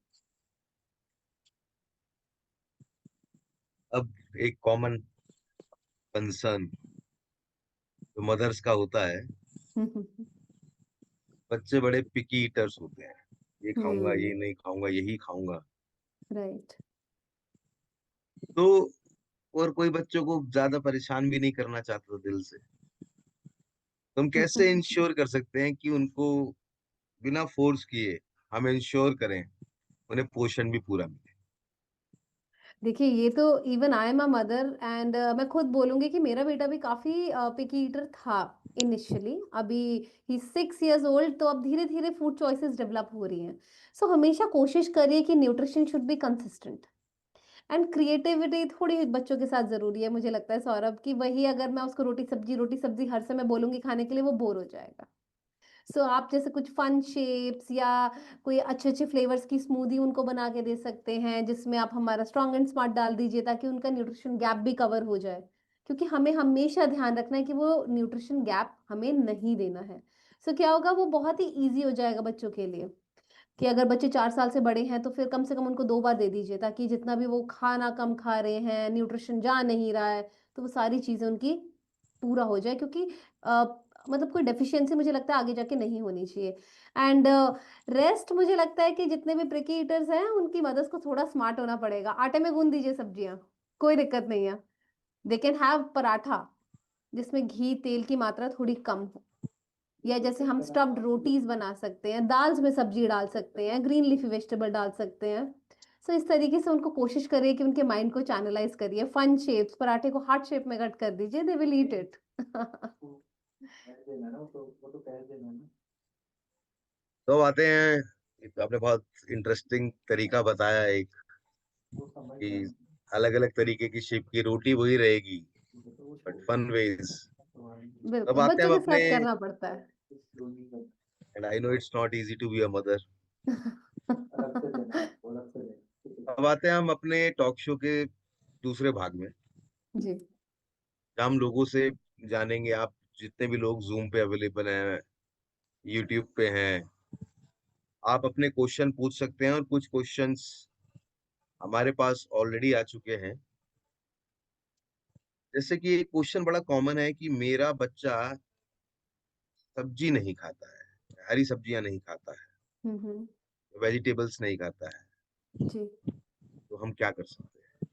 अब एक कॉमन कंसर्न जो मदर्स का होता है, हुँ, हुँ, हुँ। बच्चे बड़े पिकी ईटर्स होते हैं, ये खाऊंगा, ये हुँ, नहीं खाऊंगा, यही खाऊंगा। राइट। तो और कोई बच्चों को ज्यादा परेशान भी नहीं करना चाहता दिल से। तो हम कैसे इंश्योर कर सकते हैं कि उनको बिना फोर्स किए हम इंश्योर करें उन्हें पोषण भी पूरा मिले। देखिए, ये तो even I am a mother and मैं खुद बोलूँगी कि मेरा बेटा भी काफ़ी पिकी ईटर था इनिशियली। अभी ही 6 इयर्स ओल्ड, तो अब धीरे-धीरे फूड चॉइसेस डेवलप हो रही हैं। सो हमेशा कोशिश करिए कि nutrition should be consistent and creativity थोड़ी बच्चों के साथ ज़रूरी है, मुझे लगता है सौरभ, कि वही अगर मैं उसको रोटी सब्जी हर समय बोलूँगी खाने के लिए, वो बोर हो जाएगा। सो आप जैसे कुछ फन शेप्स या कोई अच्छे-अच्छे फ्लेवर्स की स्मूदी उनको बना के दे सकते हैं, जिसमें आप हमारा स्ट्रॉन्ग एंड स्मार्ट डाल दीजिए ताकि उनका न्यूट्रिशन गैप भी कवर हो जाए। क्योंकि हमें हमेशा ध्यान रखना है कि वो न्यूट्रिशन गैप हमें नहीं देना है। सो क्या होगा, वो बहुत ही ईज़ी हो जाएगा बच्चों के लिए, कि अगर बच्चे 4 साल से बड़े हैं तो फिर कम से कम उनको 2 बार दे दीजिए, ताकि जितना भी वो खाना कम खा रहे हैं, न्यूट्रिशन जा नहीं रहा है, तो वो सारी चीज़ें उनकी पूरा हो जाए, क्योंकि अ, मतलब कोई डेफिशिएंसी मुझे लगता है आगे जाके नहीं होनी चाहिए। एंड रेस्ट मुझे लगता है कि जितने भी प्रिकी ईटर्स हैं उनकी मदर्स को थोड़ा स्मार्ट होना पड़ेगा। आटे में गूँध दीजिए सब्जियाँ, कोई दिक्कत नहीं है। दे कैन हैव पराठा जिसमें घी, तेल की मात्रा थोड़ी कम हो। या जैसे हम स्टफ्ड रोटीज बना सकते हैं, दाल्स में सब्जी डाल सकते हैं, ग्रीन लीफी वेजिटेबल डाल सकते हैं। सो इस तरीके से उनको कोशिश करिए कि उनके माइंड को चैनलाइज करिए। फन शेप्स, पराठे को हार्ट शेप में कट कर दीजिए, दे विल ईट इट। तो आते हैं, आपने बहुत इंटरेस्टिंग तरीका बताया एक, कि अलग अलग तरीके की शेप की रोटी वही रहेगी बट फन वेज। अब बिल्कुल, आते हैं बच्चों हम के अपने, साथ करना पड़ता है। And I know it's not easy to be a mother. अब आते हैं हम अपने टॉक शो के दूसरे भाग में, जी। जहाँ हम लोगों से जानेंगे, आप जितने भी लोग जूम पे अवेलेबल हैं, यूट्यूब पे हैं, आप अपने क्वेश्चन पूछ सकते हैं। और कुछ क्वेश्चंस हमारे पास ऑलरेडी आ चुके हैं। जैसे कि एक क्वेश्चन बड़ा कॉमन है कि मेरा बच्चा सब्जी नहीं खाता है, हरी सब्जियां नहीं खाता है, हम्म। वेजिटेबल्स नहीं खाता है, जी। तो हम क्या कर सकते हैं?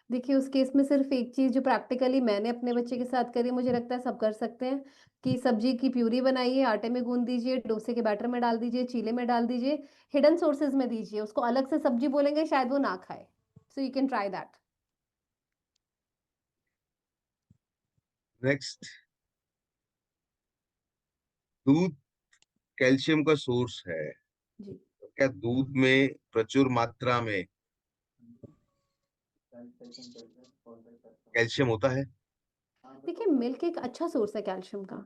देखिए, उस केस में सिर्फ़ एक चीज़ जो प्रैक्टिकली मैंने अपने बच्चे के साथ करी, मुझे लगता है सब कर सकते हैं, कि सब्ज़ी की प्यूरी बनाइए, आटे में गूँध दीजिए, डोसे के बैटर में डाल दीजिए, चीले में डाल दीजिए, हिडन सोर्सेज़ में दीजिए, उसको अलग से सब्ज़ी बोलेंगे शायद वो ना खाए। So you can try that. Next, दूध कैल्शियम का सोर्स है। जी। तो क्या दूध में प्रचुर मात्रा में कैल्शियम होता है? देखिए, मिल्क एक अच्छा सोर्स है कैल्शियम का।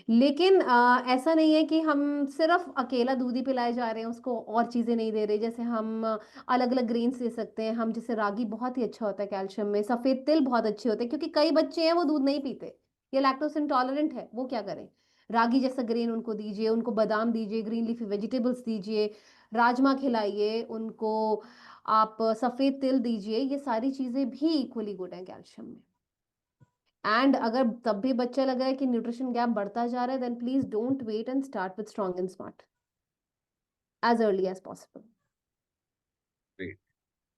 लेकिन ऐसा नहीं है कि हम सिर्फ़ अकेला दूध ही पिलाए जा रहे हैं, उसको और चीज़ें नहीं दे रहे। जैसे हम अलग-अलग ग्रेन्स दे सकते हैं। हम जैसे रागी बहुत ही अच्छा होता है कैल्शियम में, सफ़ेद तिल बहुत अच्छे होते हैं क्योंकि कई बच्चे हैं वो दूध नहीं पीते या लैक्टोज़ इंटॉलरेंट है, वो क्या करें? रागी जैसा ग्रेन उनको दीजिए, उनको बादाम दीजिए, ग्रीन लीफ़ी वेजिटेबल्स दीजिए, राजमा खिलाइए उनको, आप सफ़ेद तिल दीजिए, ये सारी चीज़ें भी इक्वली गुड हैं कैल्शियम में। एंड अगर तब भी बच्चा लग रहा है कि न्यूट्रिशन गैप बढ़ता जा रहा है, then please don't wait and start with strong and smart as early as possible. Great.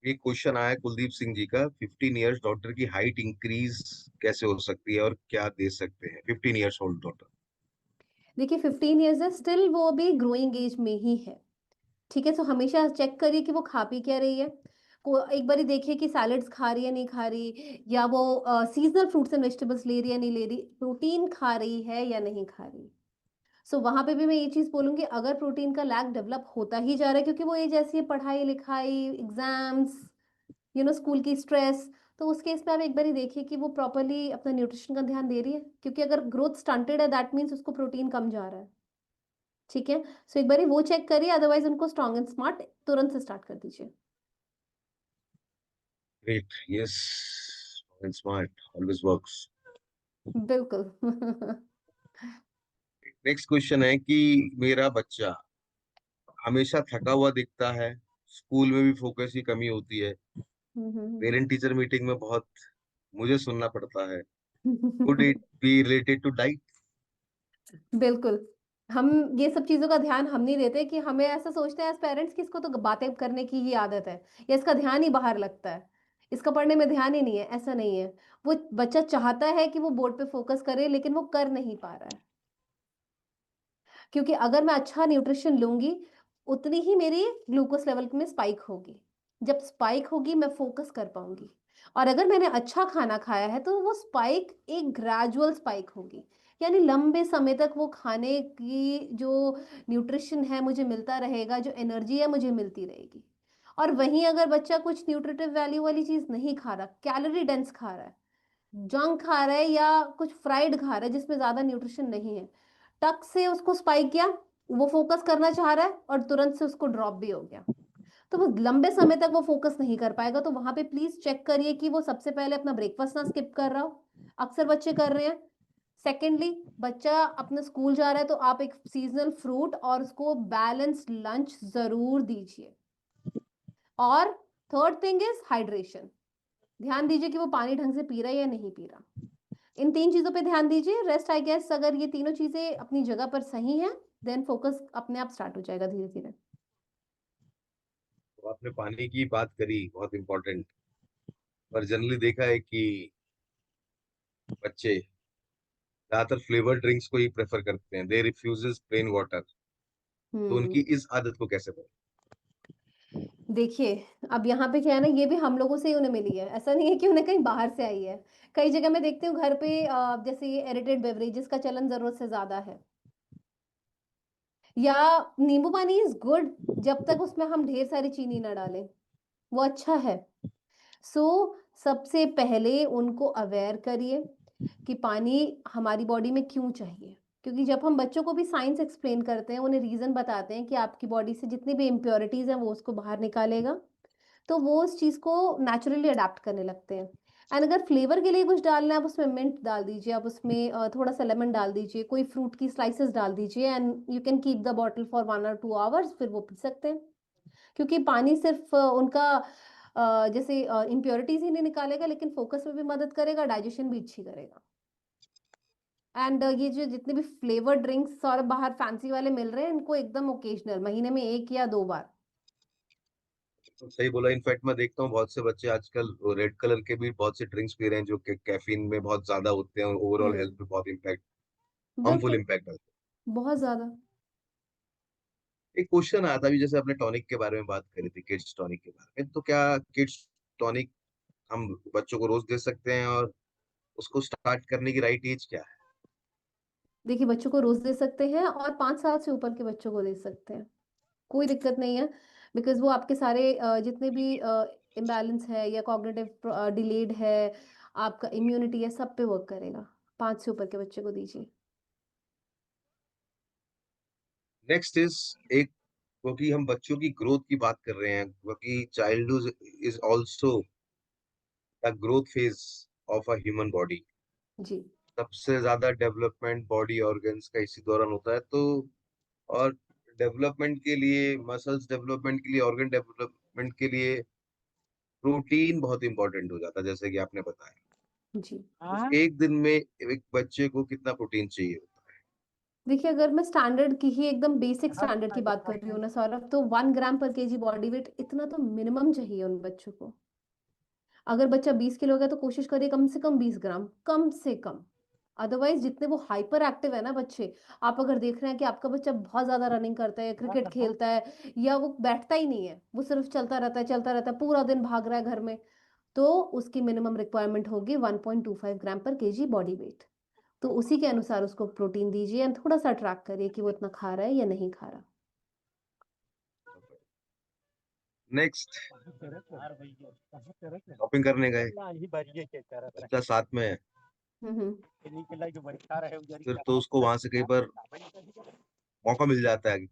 एक क्वेश्चन आया है कुलदीप सिंह जी का, 15 इयर्स डॉटर की हाइट इंक्रीज कैसे हो सकती है और क्या दे सकते हैं? 15 इयर्स ओल्ड डॉटर। देखिए 15 ईयर्स है, स्टिल वो अभी ग्रोइंग एज में ही है। ठीक है, तो हमेशा चेक करिए कि वो खा पी क्या रही है। को एक बारी देखिए कि सैलेड्स खा रही है नहीं खा रही, या वो सीजनल फ्रूट्स एंड वेजिटेबल्स ले रही है नहीं ले रही, प्रोटीन खा रही है या नहीं खा रही। सो वहां पे भी मैं ये चीज बोलूंगी, अगर प्रोटीन का लैक डेवलप होता ही जा रहा है क्योंकि वो एज ऐसी है, पढ़ाई लिखाई, एग्जाम्स, स्कूल की स्ट्रेस, तो उस केस में आप एक बारी देखिए कि वो प्रॉपर्ली अपना न्यूट्रिशन का ध्यान दे रही है, क्योंकि अगर ग्रोथ स्टंटेड है दैट मीन्स उसको प्रोटीन कम जा रहा है। ठीक है, सो एक बारी वो चेक करिए, अदरवाइज उनको स्ट्रॉन्ग एंड स्मार्ट तुरंत से स्टार्ट कर दीजिए। Great, yes, and smart always works. बिल्कुल। नेक्स्ट क्वेश्चन है कि मेरा बच्चा हमेशा थका हुआ दिखता है, स्कूल में भी फोकस की कमी होती है, पेरेंट टीचर मीटिंग में बहुत मुझे सुनना पड़ता है। Could it be related to diet? बिल्कुल। हम ये सब चीज़ों का ध्यान हम नहीं देते कि हमें ऐसा सोचते हैं एज़ पेरेंट्स कि इसको तो बातें करने की ही आदत है या इसका ध्यान ही बाहर लगता है। इसका पढ़ने में ध्यान ही नहीं है, ऐसा नहीं है। वो बच्चा चाहता है कि वो बोर्ड पे फ़ोकस करे लेकिन वो कर नहीं पा रहा है। क्योंकि अगर मैं अच्छा न्यूट्रिशन लूँगी, उतनी ही मेरी ग्लूकोज़ लेवल में स्पाइक होगी। जब स्पाइक होगी मैं फ़ोकस कर पाऊँगी। और अगर मैंने अच्छा खाना खाया है तो वो स्पाइक एक ग्रेजुअल स्पाइक होगी। यानी लंबे समय तक वो खाने की जो न्यूट्रिशन है मुझे मिलता रहेगा, जो एनर्जी है मुझे मिलती रहेगी। और वहीं अगर बच्चा कुछ न्यूट्रिटिव वैल्यू वाली चीज़ नहीं खा रहा, कैलोरी डेंस खा रहा है, जंक खा रहा है या कुछ फ्राइड खा रहा है जिसमें ज़्यादा न्यूट्रिशन नहीं है, टक से उसको स्पाइक किया, वो फ़ोकस करना चाह रहा है और तुरंत से उसको ड्रॉप भी हो गया। तो वो लंबे समय तक वो फ़ोकस नहीं कर पाएगा, तो वहाँ पे प्लीज़ चेक करिए कि वो सबसे पहले अपना ब्रेकफ़ास्ट ना स्किप कर रहा हो, अक्सर बच्चे कर रहे हैं। सेकेंडली, बच्चा अपने स्कूल जा रहा है तो आप एक सीज़नल फ्रूट और उसको बैलेंस्ड लंच ज़रूर दीजिए। और थर्ड थिंग इज़ हाइड्रेशन। ध्यान दीजिए कि वो पानी ढंग से पी रहा है या नहीं पी रहा। इन 3 चीज़ों पे ध्यान दीजिए, रेस्ट आई गेस अगर ये तीनों चीज़ें अपनी जगह पर सही हैं, देन फ़ोकस अपने आप स्टार्ट हो जाएगा धीरे-धीरे। तो आपने पानी की बात करी, बहुत इंपॉर्टेंट। पर जनरली देखा है कि बच्चे ज्यादातर फ्लेवर ड्रिंक्स को ही प्रेफर करते हैं, दे रिफ्यूजेस प्लेन वाटर। तो हुँ। उनकी इस आदत को कैसे बदलें? देखिए, अब यहाँ पे क्या है ना, ये भी हम लोगों से ही उन्हें मिली है, ऐसा नहीं है कि उन्हें कहीं बाहर से आई है। कई जगह मैं देखती हूँ घर पे जैसे ये एडिटेड बेवरेजेस का चलन ज़रूरत से ज़्यादा है, या नींबू पानी इज़ गुड जब तक उसमें हम ढेर सारी चीनी ना डालें, वो अच्छा है। सो सबसे पहले उनको अवेयर करिए कि पानी हमारी बॉडी में क्यों चाहिए, क्योंकि जब हम बच्चों को भी साइंस एक्सप्लेन करते हैं, उन्हें रीज़न बताते हैं कि आपकी बॉडी से जितनी भी इम्प्योरिटीज़ हैं वो उसको बाहर निकालेगा, तो वो उस चीज़ को नेचुरली अडैप्ट करने लगते हैं। एंड अगर फ्लेवर के लिए कुछ डालना है, आप उसमें मिंट डाल दीजिए, आप उसमें थोड़ा सा लेमन डाल दीजिए, कोई फ्रूट की स्लाइसेस डाल दीजिए and you can keep the bottle for 1 और 2 आवर्स, फिर वो पी सकते हैं। क्योंकि पानी सिर्फ उनका जैसे इम्प्योरिटीज ही नहीं निकालेगा लेकिन फोकस में भी मदद करेगा, डाइजेशन भी अच्छी करेगा। एंड ये जो जितने भी फ्लेवर ड्रिंक्स और बाहर फैंसी वाले मिल रहे हैं, इनको एकदम ओकेजनल, महीने में 1 या 2 बार। तो सही बोला। इनफैक्ट मैं देखता हूँ बहुत से बच्चे आजकल रेड कलर के भी बहुत से ड्रिंक्स पी रहे हैं जो कि कैफीन में बहुत ज्यादा होते हैं और ओवरऑल हेल्थ हम्म। पे बहुत इम्पैक्ट, हार्मफुल बिल्कुल। इम्पैक्ट डालते बहुत ज्यादा। हैं। एक क्वेश्चन आया था अभी, जैसे आपने टॉनिक के बारे में बात करी थी, किड्स टॉनिक के बारे में, तो क्या किड्स टॉनिक हम बच्चों को रोज दे सकते हैं और उसको स्टार्ट करने की राइट एज क्या है? देखिए बच्चों को रोज दे सकते हैं और 5 साल से ऊपर के बच्चों को दे सकते हैं, कोई दिक्कत नहीं है। बिकॉज वो आपके सारे जितने भी इम्बैलेंस है या कॉग्निटिव डिलेड है, आपका इम्यूनिटी है, सब पे वर्क करेगा। 5 से ऊपर के बच्चे को दीजिए। नेक्स्ट इज एक, क्योंकि हम बच्चों की ग्रोथ की बात कर रहे हैं, क्योंकि childhood is also the growth phase of a human body. जी। सबसे ज्यादा डेवलपमेंट बॉडी ऑर्गन्स का इसी दौरान होता है। तो और डेवलपमेंट के लिए, मसल्स डेवलपमेंट के लिए, ऑर्गन डेवलपमेंट के लिए प्रोटीन बहुत इंपॉर्टेंट हो जाता है, जैसे कि आपने बताया। जी। तो एक दिन में एक बच्चे को कितना प्रोटीन चाहिए होता देखिए अगर मैं स्टैंडर्ड की ही एकदम बेसिक स्टैंडर्ड की बात कर रही हूँ ना सौरभ, तो 1 ग्राम पर केजी बॉडी वेट इतना तो मिनिमम चाहिए उन बच्चों को। अगर बच्चा 20 किलो का, तो कोशिश करिए कम से कम 20 ग्राम, कम से कम। अदरवाइज जितने वो हाइपर एक्टिव है ना बच्चे, आप अगर देख रहे हैं कि आपका बच्चा बहुत ज्यादा रनिंग करता है, क्रिकेट खेलता है, या वो बैठता ही नहीं है, वो सिर्फ चलता रहता है, पूरा दिन भाग रहा है घर में, तो उसकी मिनिमम रिक्वायरमेंट होगी 1.25 ग्राम पर केजी बॉडी वेट। तो उसी के अनुसार उसको प्रोटीन दीजिए एंड थोड़ा सा ट्रैक करिए कि वो इतना खा रहा है या नहीं खा रहा। है। नेक्स्ट, शॉपिंग करने गए, बच्चा साथ में है, हम्म। फिर तो उसको वहां से कहीं पर मौका मिल जाता है कि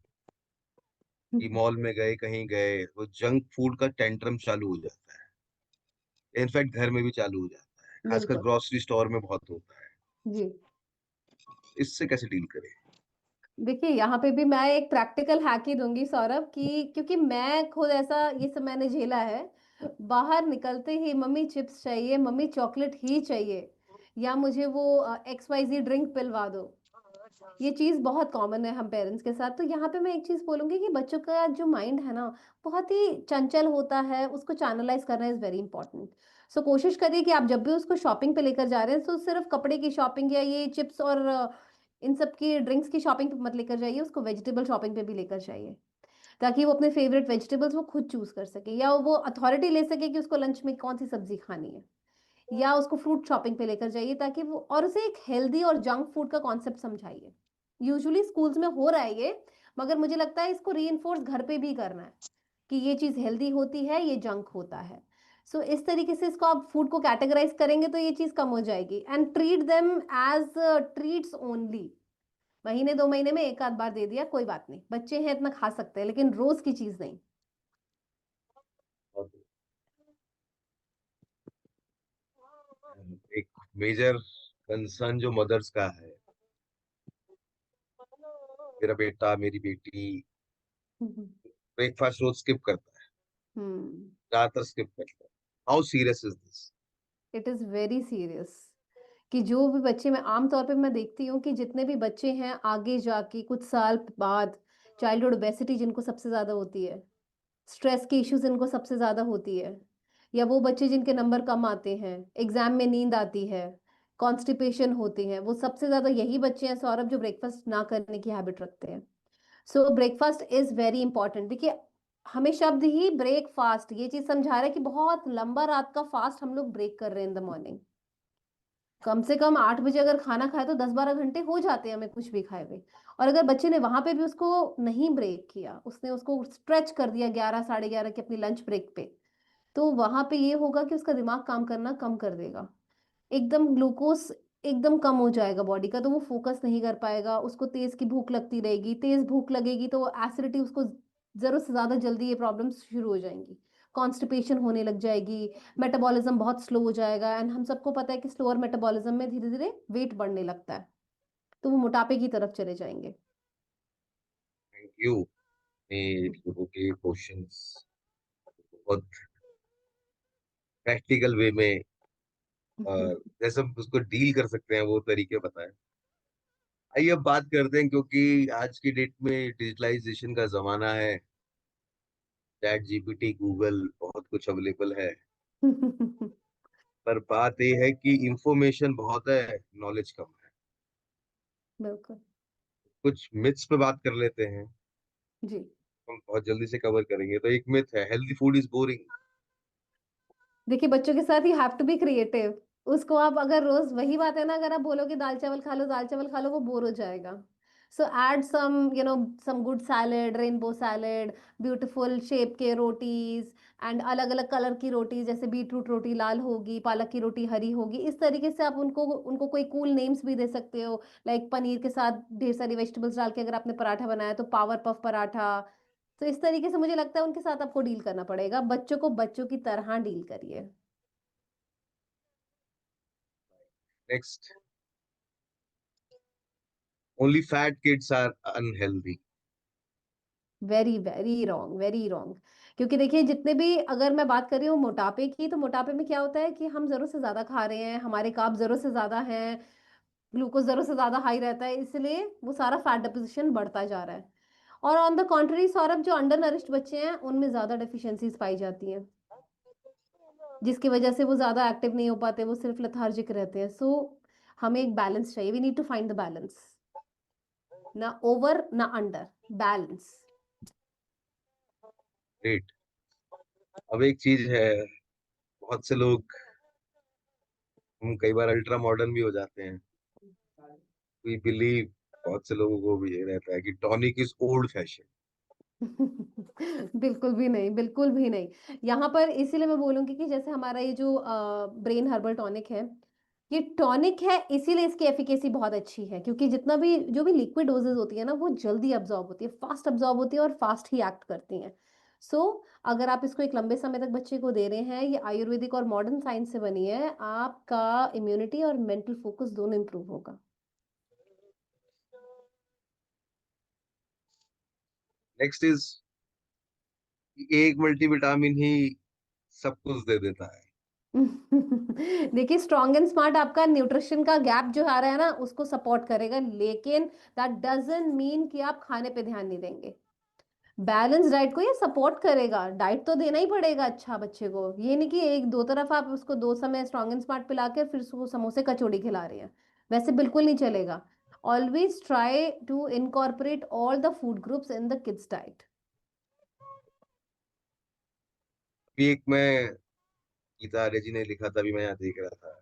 हम्म। मॉल में गए, कहीं गए, वो जंक फूड का टेंट्रम चालू हो जाता है। इनफैक्ट घर में भी चालू हो जाता है, खासकर बिल्कुल। ग्रोसरी स्टोर में बहुत होता है। जी। इससे कैसे डील करें? देखिए यहाँ पे भी मैं एक प्रैक्टिकल हैक ही दूंगी सौरभ, कि क्योंकि मैं खुद ऐसा ये सब मैंने झेला है। बाहर निकलते ही मम्मी चिप्स चाहिए, मम्मी चॉकलेट ही चाहिए, या मुझे वो XYZ ड्रिंक पिलवा दो। ये चीज बहुत कॉमन है हम पेरेंट्स के साथ। तो यहाँ पे मैं एक चीज बोलूंगी कि बच्चों का जो माइंड है ना, बहुत ही चंचल होता है, उसको चैनलाइज करना इज वेरी इंपॉर्टेंट। सो कोशिश करिए कि आप जब भी उसको शॉपिंग पे लेकर जा रहे हैं, तो सिर्फ कपड़े की शॉपिंग या ये चिप्स और इन सब की ड्रिंक्स की शॉपिंग पे मत लेकर जाइए, उसको वेजिटेबल शॉपिंग पे भी लेकर जाइए, ताकि वो अपने फेवरेट वेजिटेबल्स वो खुद चूज कर सके, या वो अथॉरिटी ले सके कि उसको लंच में कौन सी सब्जी खानी है। या उसको फ्रूट शॉपिंग पे लेकर जाइए, ताकि वो, और उसे एक हेल्दी और जंक फूड का कॉन्सेप्ट समझाइए। यूजुअली स्कूल्स में हो रहा है ये, मगर मुझे लगता है इसको रीइंफोर्स घर पे भी करना है, कि ये चीज हेल्दी होती है, ये जंक होता है। सो इस तरीके से इसको आप फूड को कैटेगराइज करेंगे तो ये चीज कम हो जाएगी। And treat them as treats only. महीने 2 महीने में एक आध बार दे दिया, कोई बात नहीं, बच्चे हैं इतना खा सकते हैं, लेकिन रोज की चीज नहीं। और एक मेजर कंसर्न जो मदर्स का है, मेरा बेटा, मेरी बेटी हम्म। ब्रेकफास्ट रोज स्किप करता है, हम्म। ज्यादातर स्किप करता है। How serious is this? It is very serious. कि जो भी बच्चे, मैं आमतौर पे मैं देखती हूँ कि जितने भी बच्चे हैं आगे जाके कुछ साल बाद, चाइल्डहुड ओबेसिटी जिनको सबसे ज्यादा होती है, स्ट्रेस की इश्यूज इनको सबसे ज्यादा होती है, या वो बच्चे जिनके नंबर कम आते हैं, एग्जाम में नींद आती है, कॉन्स्टिपेशन होती है, वो सबसे ज्यादा यही बच्चे हैं सौरभ जो ब्रेकफास्ट ना करने की हैबिट रखते हैं। सो ब्रेकफास्ट इज वेरी इंपॉर्टेंट। देखिए हमें शब्द ही ब्रेकफास्ट ये चीज समझा रहा है कि बहुत लंबा रात का फास्ट हम लोग ब्रेक कर रहे हैं इन द मॉर्निंग। कम से कम 8 बजे अगर खाना खाए तो 10-12 घंटे हो जाते हैं हमें कुछ भी खाए हुए। और अगर बच्चे ने वहां पे भी उसको नहीं ब्रेक किया, उसने उसको स्ट्रेच कर दिया 11 साढ़े 11 की अपनी लंच ब्रेक पे, तो वहां पे ये होगा कि उसका दिमाग काम करना कम कर देगा, एकदम ग्लूकोज एकदम कम हो जाएगा बॉडी का, तो वो फोकस नहीं कर पाएगा, उसको तेज की भूख लगती रहेगी, तेज भूख लगेगी तो एसिडिटी उसको जरूरत से ज्यादा जल्दी ये प्रॉब्लम्स शुरू हो जाएंगी, कॉन्स्टिपेशन होने लग जाएगी, मेटाबॉलिज्म बहुत स्लो हो जाएगा। एंड हम सबको पता है कि स्लोअर मेटाबॉलिज्म में धीरे धीरे वेट बढ़ने लगता है, तो वो मोटापे की तरफ चले जाएंगे। Thank you. लोगों के क्वेश्चंस बहुत प्रैक्टिकल वे में, और जैसे हम उसको डील कर सकते हैं वो तरीके बताएं। आइए अब बात करते हैं, क्योंकि आज की डेट में डिजिटलाइजेशन का जमाना है, चैट जीपीटी, गूगल, बहुत कुछ अवेलेबल है। पर बात यह है कि इंफॉर्मेशन बहुत है, नॉलेज कम है। बिल्कुल। कुछ मिथ्स पे बात कर लेते हैं, जी। हम बहुत जल्दी से कवर करेंगे। तो एक मिथ है, हेल्दी फूड इज बोरिंग। देखिए बच्चों के साथ you have to be creative. उसको आप अगर रोज वही बात है ना, अगर आप बोलोगे दाल चावल खा लो, वो बोर हो जाएगा। So add some, some good salad, rainbow salad, beautiful shape के रोटीज, एंड अलग अलग कलर की रोटी, जैसे बीटरूट रोटी लाल होगी, पालक की रोटी हरी होगी। इस तरीके से आप उनको उनको कोई कूल नेम्स भी दे सकते हो। लाइक पनीर के साथ ढेर सारी वेजिटेबल्स डाल के अगर आपने पराठा बनाया तो पावर पफ पराठा। तो इस तरीके से मुझे लगता है उनके साथ आपको डील करना पड़ेगा, बच्चों को बच्चों की तरह डील करिए। Next, only fat kids are unhealthy. Very very wrong, very wrong. क्योंकि देखिए, जितने भी, अगर मैं बात कर रही हूँ मोटापे की, तो मोटापे में क्या होता है कि हम जरूरत से ज्यादा खा रहे हैं, हमारे कार्ब जरूरत से ज्यादा हैं, ग्लूकोज जरूरत से ज्यादा हाई रहता है, इसलिए वो सारा फैट डिपोजिशन बढ़ता जा रहा है। और ऑन द कॉन्ट्री सौरभ, जो अंडर नरिश्ड बच्चे हैं उनमें ज्यादा डेफिशिएंसीज पाई जाती हैं, जिसकी वजह से वो ज्यादा एक्टिव नहीं हो पाते, वो सिर्फ लेथार्जिक रहते हैं। सो हमें एक बैलेंस चाहिए, we need to find the balance, ना ओवर ना अंडर, बैलेंस। ग्रेट। अब एक चीज है, बहुत से लोग, हम कई बार अल्ट्रा मॉडर्न भी हो जाते हैं। वी बिलीव, बहुत से लोगों को भी ये रहता है कि टॉनिक इज ओल्ड फैशन। बिल्कुल भी नहीं, बिल्कुल भी नहीं। यहाँ पर इसीलिए मैं बोलूंगी कि जैसे हमारा ये जो ब्रेन हर्बल टॉनिक है, ये टॉनिक है इसीलिए इसकी एफिकेसी बहुत अच्छी है, क्योंकि जितना भी जो भी लिक्विड डोजेस होती है ना, वो जल्दी अब्जॉर्ब होती है, फास्ट अब्जॉर्ब होती है और फास्ट ही एक्ट करती हैं। सो अगर आप इसको एक लंबे समय तक बच्चे को दे रहे हैं, ये आयुर्वेदिक और मॉडर्न साइंस से बनी है, आपका इम्यूनिटी और मेंटल फोकस दोनों इंप्रूव होगा। नेक्स्ट इज, एक मल्टीविटामिन ही सब कुछ दे देता है। देखिए, स्ट्रॉन्ग एंड स्मार्ट आपका न्यूट्रिशन का गैप जो आ रहा है ना, उसको सपोर्ट करेगा, लेकिन दैट डजंट मीन कि आप खाने पे ध्यान नहीं देंगे। बैलेंस डाइट को ये सपोर्ट करेगा, डाइट तो देना ही पड़ेगा अच्छा बच्चे को, ये नहीं कि एक दो तरफ आप उसको दो समय स्ट्रॉन्ग एंड स्मार्ट पिला के फिर उसको समोसे कचौड़ी खिला रहे हैं, वैसे बिल्कुल नहीं चलेगा। Always try to incorporate all the food groups in the kids diet. अभी एक मैं, गीता आर्य जी ने लिखा था, अभी मैं यहाँ देख रहा था।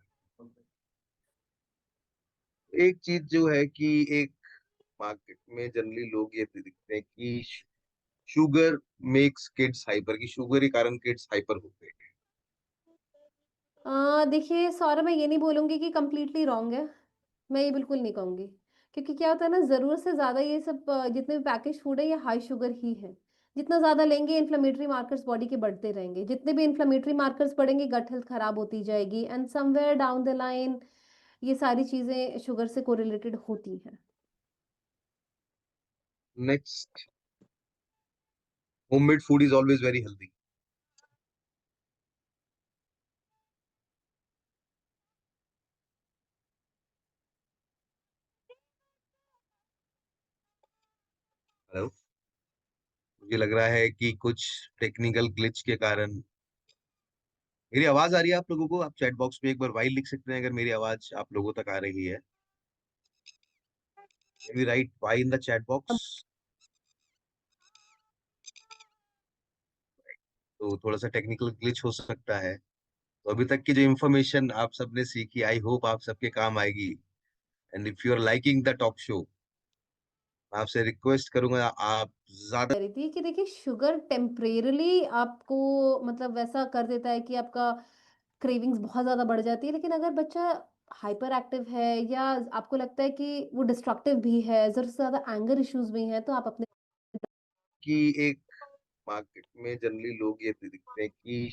एक चीज जो है कि एक मार्केट में जनरली लोग ये दिखते हैं कि शुगर मेक्स किड्स हाइपर, की शुगर के कारण किड्स हाइपर होते हैं। देखिए सौरभ, मैं ये नहीं बोलूंगी कि कंप्लीटली रॉन्ग है, मैं ये बिल्कुल नहीं कहूंगी। क्योंकि क्या होता है ना, जरूरत से ज्यादा ये सब जितने भी पैकेज फूड है, ये हाई शुगर ही है। जितना ज्यादा लेंगे, इन्फ्लेमेटरी मार्कर्स बॉडी के बढ़ते रहेंगे, जितने भी इन्फ्लेमेटरी मार्कर्स बढ़ेंगे, गट हेल्थ खराब होती जाएगी, and somewhere down the line ये सारी चीजें शुगर से कोरिलेटेड होती हैं। Next, homemade food is always very healthy. Hello, मुझे लग रहा है कि कुछ टेक्निकल ग्लिच के कारण मेरी आवाज आ रही है आप लोगों को। आप चैट बॉक्स में एक बार वाई लिख सकते हैं अगर मेरी आवाज आप लोगों तक आ रही है। Can we write Y in the chat अब बॉक्स? तो थोड़ा सा टेक्निकल ग्लिच हो सकता है। तो अभी तक की जो इन्फॉर्मेशन आप सबने सीखी, आई होप आप सबके काम आएगी। And if you are liking the talk show, मैं आपसे रिक्वेस्ट करूंगा आप ज्यादा कह रही थी कि देखिए, शुगर टेम्परेरली आपको मतलब वैसा कर देता है कि आपका क्रेविंग्स बहुत ज़्यादा बढ़ जाती है, लेकिन अगर बच्चा हाइपर एक्टिव है, या आपको लगता है कि वो डिस्ट्रक्टिव भी है, ज़रूरत से ज़्यादा एंगर इश्यूज भी हैं, तो आप अपने की एक मार्केट में जनरली लोग ये दिखते हैं कि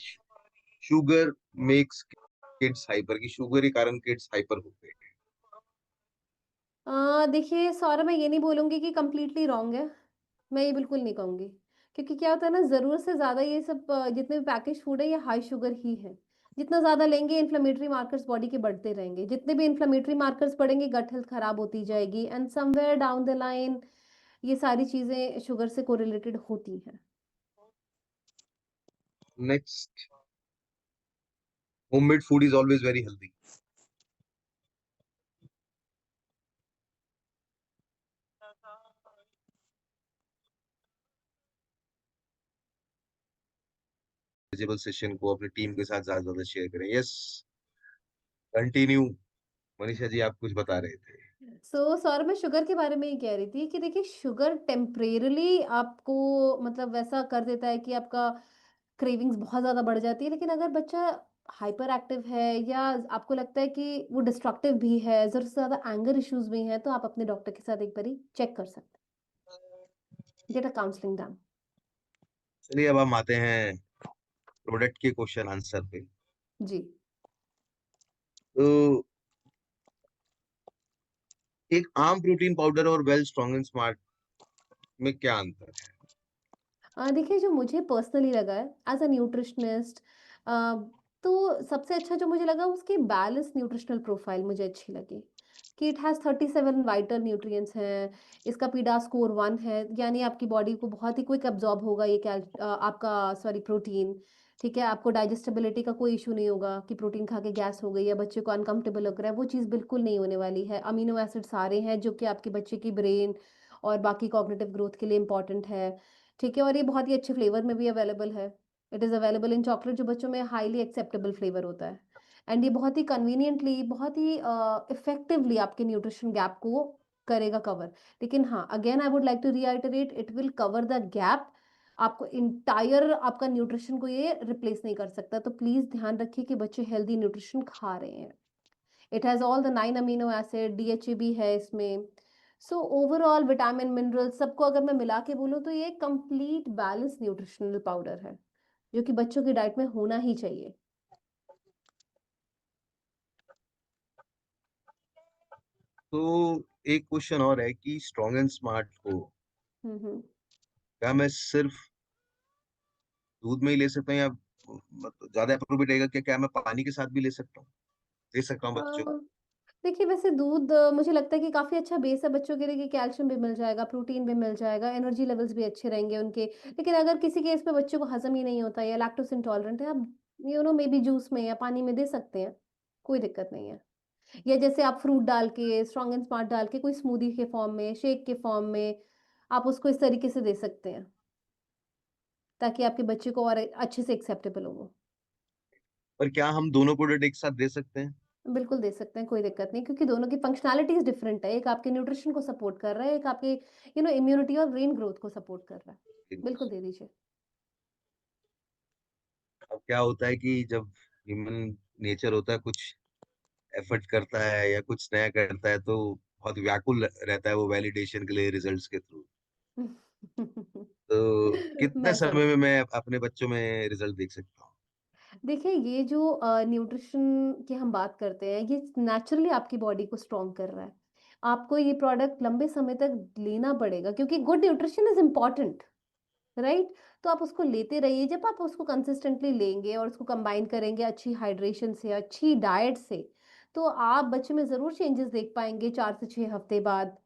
शुगर मेक्स किड्स हाइपर, की शुगर के कारण किड्स हाइपर होते हैं। देखिए सौरभ, मैं ये नहीं बोलूंगी कि कंप्लीटली रॉन्ग है, मैं ये बिल्कुल नहीं कहूंगी। क्योंकि क्या होता है ना, ज़रूरत से ज़्यादा ये सब जितने भी पैकेज फूड है, ये हाई शुगर ही है। जितना ज़्यादा लेंगे, इन्फ्लेमेटरी मार्कर्स बॉडी के बढ़ते रहेंगे, जितने भी इन्फ्लेमेटरी मार्कर्स बढ़ेंगे, गट हेल्थ खराब होती जाएगी, and somewhere down the line ये सारी चीज़ें शुगर से कोरिलेटेड होती हैं। Next, homemade food is always very healthy. Vegetable session को अपनी टीम के साथ ज्यादा ज्यादा शेयर करें। Yes, continue. मनीषा जी आप कुछ बता रहे थे। सौरभ, मैं शुगर के बारे में ही कह रही थी कि देखिए शुगर टेम्परेरली आपको मतलब वैसा कर देता है कि आपका क्रेविंग्स बहुत ज़्यादा बढ़ जाती है, लेकिन अगर बच्चा हाइपर एक्टिव है या आपको लगता है कि वो डिस्ट्रक्टिव भी है, ज़रूरत से ज़्यादा एंगर इश्यूज भी हैं, तो आप अपने डॉक्टर के साथ एक बारी चेक कर सकते हैं, गेट अ काउंसलिंग डन। चलिए अब हम आते हैं प्रोडक्ट के क्वेश्चन आंसर पे। जी। तो एक आम प्रोटीन पाउडर और वेल स्ट्रॉन्ग एंड स्मार्ट में क्या अंतर है? देखिए जो मुझे पर्सनली लगा है एज अ न्यूट्रिशनिस्ट, तो सबसे अच्छा जो मुझे लगा उसकी बैलेंस न्यूट्रिशनल प्रोफाइल मुझे अच्छी लगी कि इट हैज़ 37 वाइटल न्यूट्रिएंट्स हैं। इसका पीडा स्कोर 1 है, यानी आपकी बॉडी को बहुत ही क्विक अब्जॉर्ब होगा ये आपका सॉरी प्रोटीन। ठीक है, आपको डाइजेस्टिबिलिटी का कोई इशू नहीं होगा कि प्रोटीन खा के गैस हो गई या बच्चे को अनकंफर्टेबल लग रहा है, वो चीज़ बिल्कुल नहीं होने वाली है। अमीनो एसिड सारे हैं जो कि आपके बच्चे की ब्रेन और बाकी कॉग्निटिव ग्रोथ के लिए इंपॉर्टेंट है। ठीक है, और ये बहुत ही अच्छे फ्लेवर में भी अवेलेबल है। It is available in chocolate जो बच्चों में हाईली एक्सेप्टेबल फ्लेवर होता है। एंड ये बहुत ही कन्वीनिएंटली, बहुत ही इफेक्टिवली आपके न्यूट्रिशन गैप को करेगा कवर। लेकिन हाँ, again I would like to reiterate, it will cover the gap. आपको इंटायर आपका न्यूट्रिशन को ये रिप्लेस नहीं कर सकता। तो प्लीज़ ध्यान रखिए कि बच्चे हेल्दी न्यूट्रिशन खा रहे हैं। It has all the 9 amino acid, DHA भी है इसमें। सो ओवरऑल विटामिन, मिनरल्स सबको अगर मैं मिला के बोलूँ तो ये कंप्लीट बैलेंस न्यूट्रिशनल पाउडर है, जो कि बच्चों की डाइट में होना ही चाहिए। तो एक क्वेश्चन और है कि स्ट्रॉन्ग एंड स्मार्ट को हुँ, हुँ। क्या मैं सिर्फ दूध में ही ले सकता हूँ, या मतलब ज्यादा अप्रोप्रिएट रहेगा कि क्या मैं पानी के साथ भी ले सकता हूँ, दे सकता हूँ अ, बच्चों को? देखिए वैसे दूध मुझे लगता है कि काफ़ी अच्छा बेस है बच्चों के लिए कि कैल्शियम भी मिल जाएगा, प्रोटीन भी मिल जाएगा, एनर्जी लेवल्स भी अच्छे रहेंगे उनके। लेकिन अगर किसी केस में बच्चों को हज़म ही नहीं होता या लैक्टोज़ इंटॉलरेंट है, आप मे बी जूस में या पानी में दे सकते हैं, कोई दिक्कत नहीं है। या जैसे आप फ्रूट डाल के, स्ट्रॉन्ग एंड स्मार्ट डाल के कोई स्मूदी के फॉर्म में, शेक के फॉर्म में, आप उसको इस तरीके से दे सकते हैं, ताकि आपके बच्चे को और अच्छे से एक्सेप्टेबल हो वो। पर क्या हम दोनों प्रोडक्ट एक साथ दे सकते हैं? बिल्कुल दे सकते हैं, कोई दिक्कत नहीं, क्योंकि दोनों की फंक्शनैलिटीज़ डिफरेंट है। एक आपके न्यूट्रिशन को सपोर्ट कर रहा है, एक आपके इम्यूनिटी और ब्रेन ग्रोथ को सपोर्ट कर रहा है। बिल्कुल दे दीजिए। अब क्या होता है कि जब ह्यूमन नेचर होता है, कुछ एफर्ट करता है या कुछ नया करता है, तो बहुत व्याकुल रहता है वो वैलिडेशन के लिए रिजल्ट्स के थ्रू। तो कितने मैं समय में समझती हूँ। मैं अपने बच्चों में रिजल्ट देख सकता हूँ? देखिए ये जो न्यूट्रिशन की हम बात करते हैं, ये नेचुरली आपकी बॉडी को स्ट्रॉन्ग कर रहा है। आपको ये प्रोडक्ट लंबे समय तक लेना पड़ेगा, क्योंकि good nutrition is important, right? तो आप उसको लेते रहिए। जब आप उसको कंसिस्टेंटली लेंगे और उसको कंबाइन करेंगे अच्छी हाइड्रेशन से, अच्छी डाइट से, तो आप बच्चे में ज़रूर चेंजेस देख पाएँगे 4 से 6 हफ्ते बाद।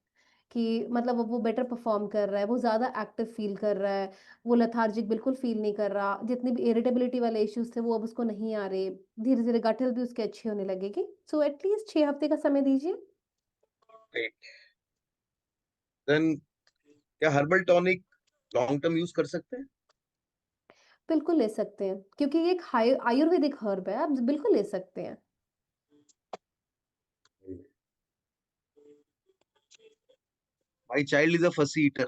कि मतलब अब वो बेटर परफ़ॉर्म कर रहा है, वो ज़्यादा एक्टिव फ़ील कर रहा है, वो लेथार्जिक बिल्कुल फ़ील नहीं कर रहा, जितनी भी इरिटेबिलिटी वाले इश्यूज़ थे वो अब उसको नहीं आ रहे, धीरे-धीरे गट हेल्थ भी उसकी अच्छी होने लगेगी। सो एट लीस्ट 6 हफ्ते का समय दीजिए। देन क्या herbal tonic long term use कर सकते हैं? बिल्कुल ले सकते हैं, क्योंकि ये एक आयुर्वेदिक हर्ब है, आप बिल्कुल ले सकते हैं। माई चाइल्ड इज अ फसी ईटर,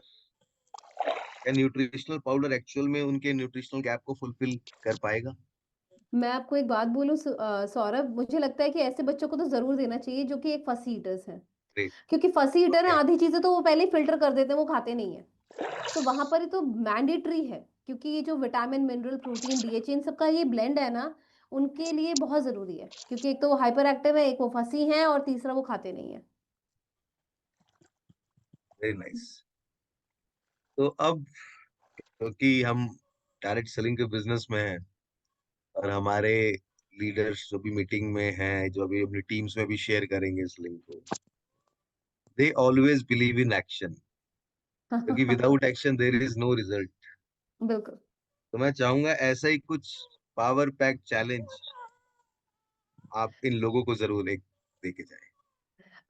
क्या न्यूट्रिशनल पाउडर एक्चुअल में उनके न्यूट्रिशनल गैप को फुलफिल कर पाएगा? मैं आपको एक बात बोलूँ सौरभ, मुझे लगता है कि ऐसे बच्चों को तो ज़रूर देना चाहिए जो कि एक फसी ईटर्स हैं। ग्रेट। क्योंकि फसी ईटर है, ओके। आधी चीज़ें तो वो पहले ही फ़िल्टर कर देते हैं, वो खाते नहीं हैं। सो वहाँ पर ये तो मैंडेटरी है, क्योंकि ये जो विटामिन, मिनरल, प्रोटीन, डीएचए इन सब का ये ब्लेंड है ना, उनके लिए बहुत ज़रूरी है। क्योंकि एक तो वो हाइपर एक्टिव है, एक वो फँसी हैं और तीसरा वो खाते नहीं हैं। Very nice. तो अब क्योंकि हम डायरेक्ट सेलिंग के बिजनेस में हैं, और हमारे लीडर्स जो भी मीटिंग में हैं, जो अभी अपनी टीम्स में भी शेयर करेंगे इस लिंक को, they always believe in action, क्योंकि without action there is no result. बिल्कुल। तो मैं चाहूंगा ऐसा ही कुछ पावर पैक चैलेंज आप इन लोगों को जरूर एक देके जाए।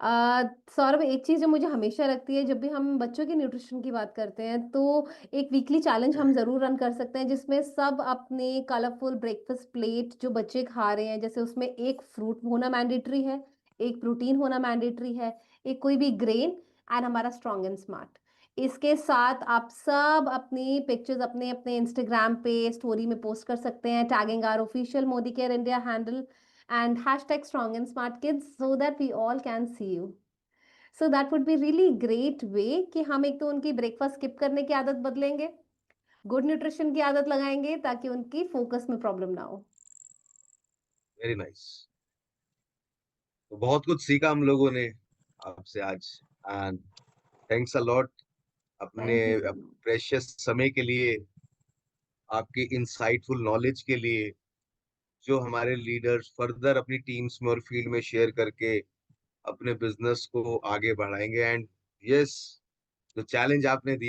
सौरभ, एक चीज़ जो मुझे हमेशा लगती है जब भी हम बच्चों के न्यूट्रिशन की बात करते हैं, तो एक वीकली चैलेंज हम ज़रूर रन कर सकते हैं जिसमें सब अपने कलरफुल ब्रेकफास्ट प्लेट जो बच्चे खा रहे हैं, जैसे उसमें एक फ्रूट होना मैंडेटरी है, एक प्रोटीन होना मैंडेटरी है, एक कोई भी ग्रेन एंड हमारा स्ट्रॉन्ग एंड स्मार्ट। इसके साथ आप सब अपनी पिक्चर्स अपने अपने इंस्टाग्राम पे स्टोरी में पोस्ट कर सकते हैं, tagging our official Modi care India handle and hashtag strong and smart kids so that we all can see you. So that would be really great way कि हम एक तो उनकी ब्रेकफास्ट स्किप करने की आदत बदलेंगे, गुड न्यूट्रिशन की आदत लगाएंगे ताकि उनकी फोकस में प्रॉब्लम ना हो। Very nice. तो बहुत कुछ सीखा हम लोगों ने आपसे आज। एंड थैंक्स अ लॉट अपने thank you so much. Precious समय के लिए, आपकी इंसाइटफुल नॉलेज के लिए, जो हमारे लीडर्स फर्दर अपनी टीम्स में और फील्ड में शेयर करके अपने बिजनेस को आगे बढ़ाएंगे। एंड यस, जो चैलेंज आपने दिया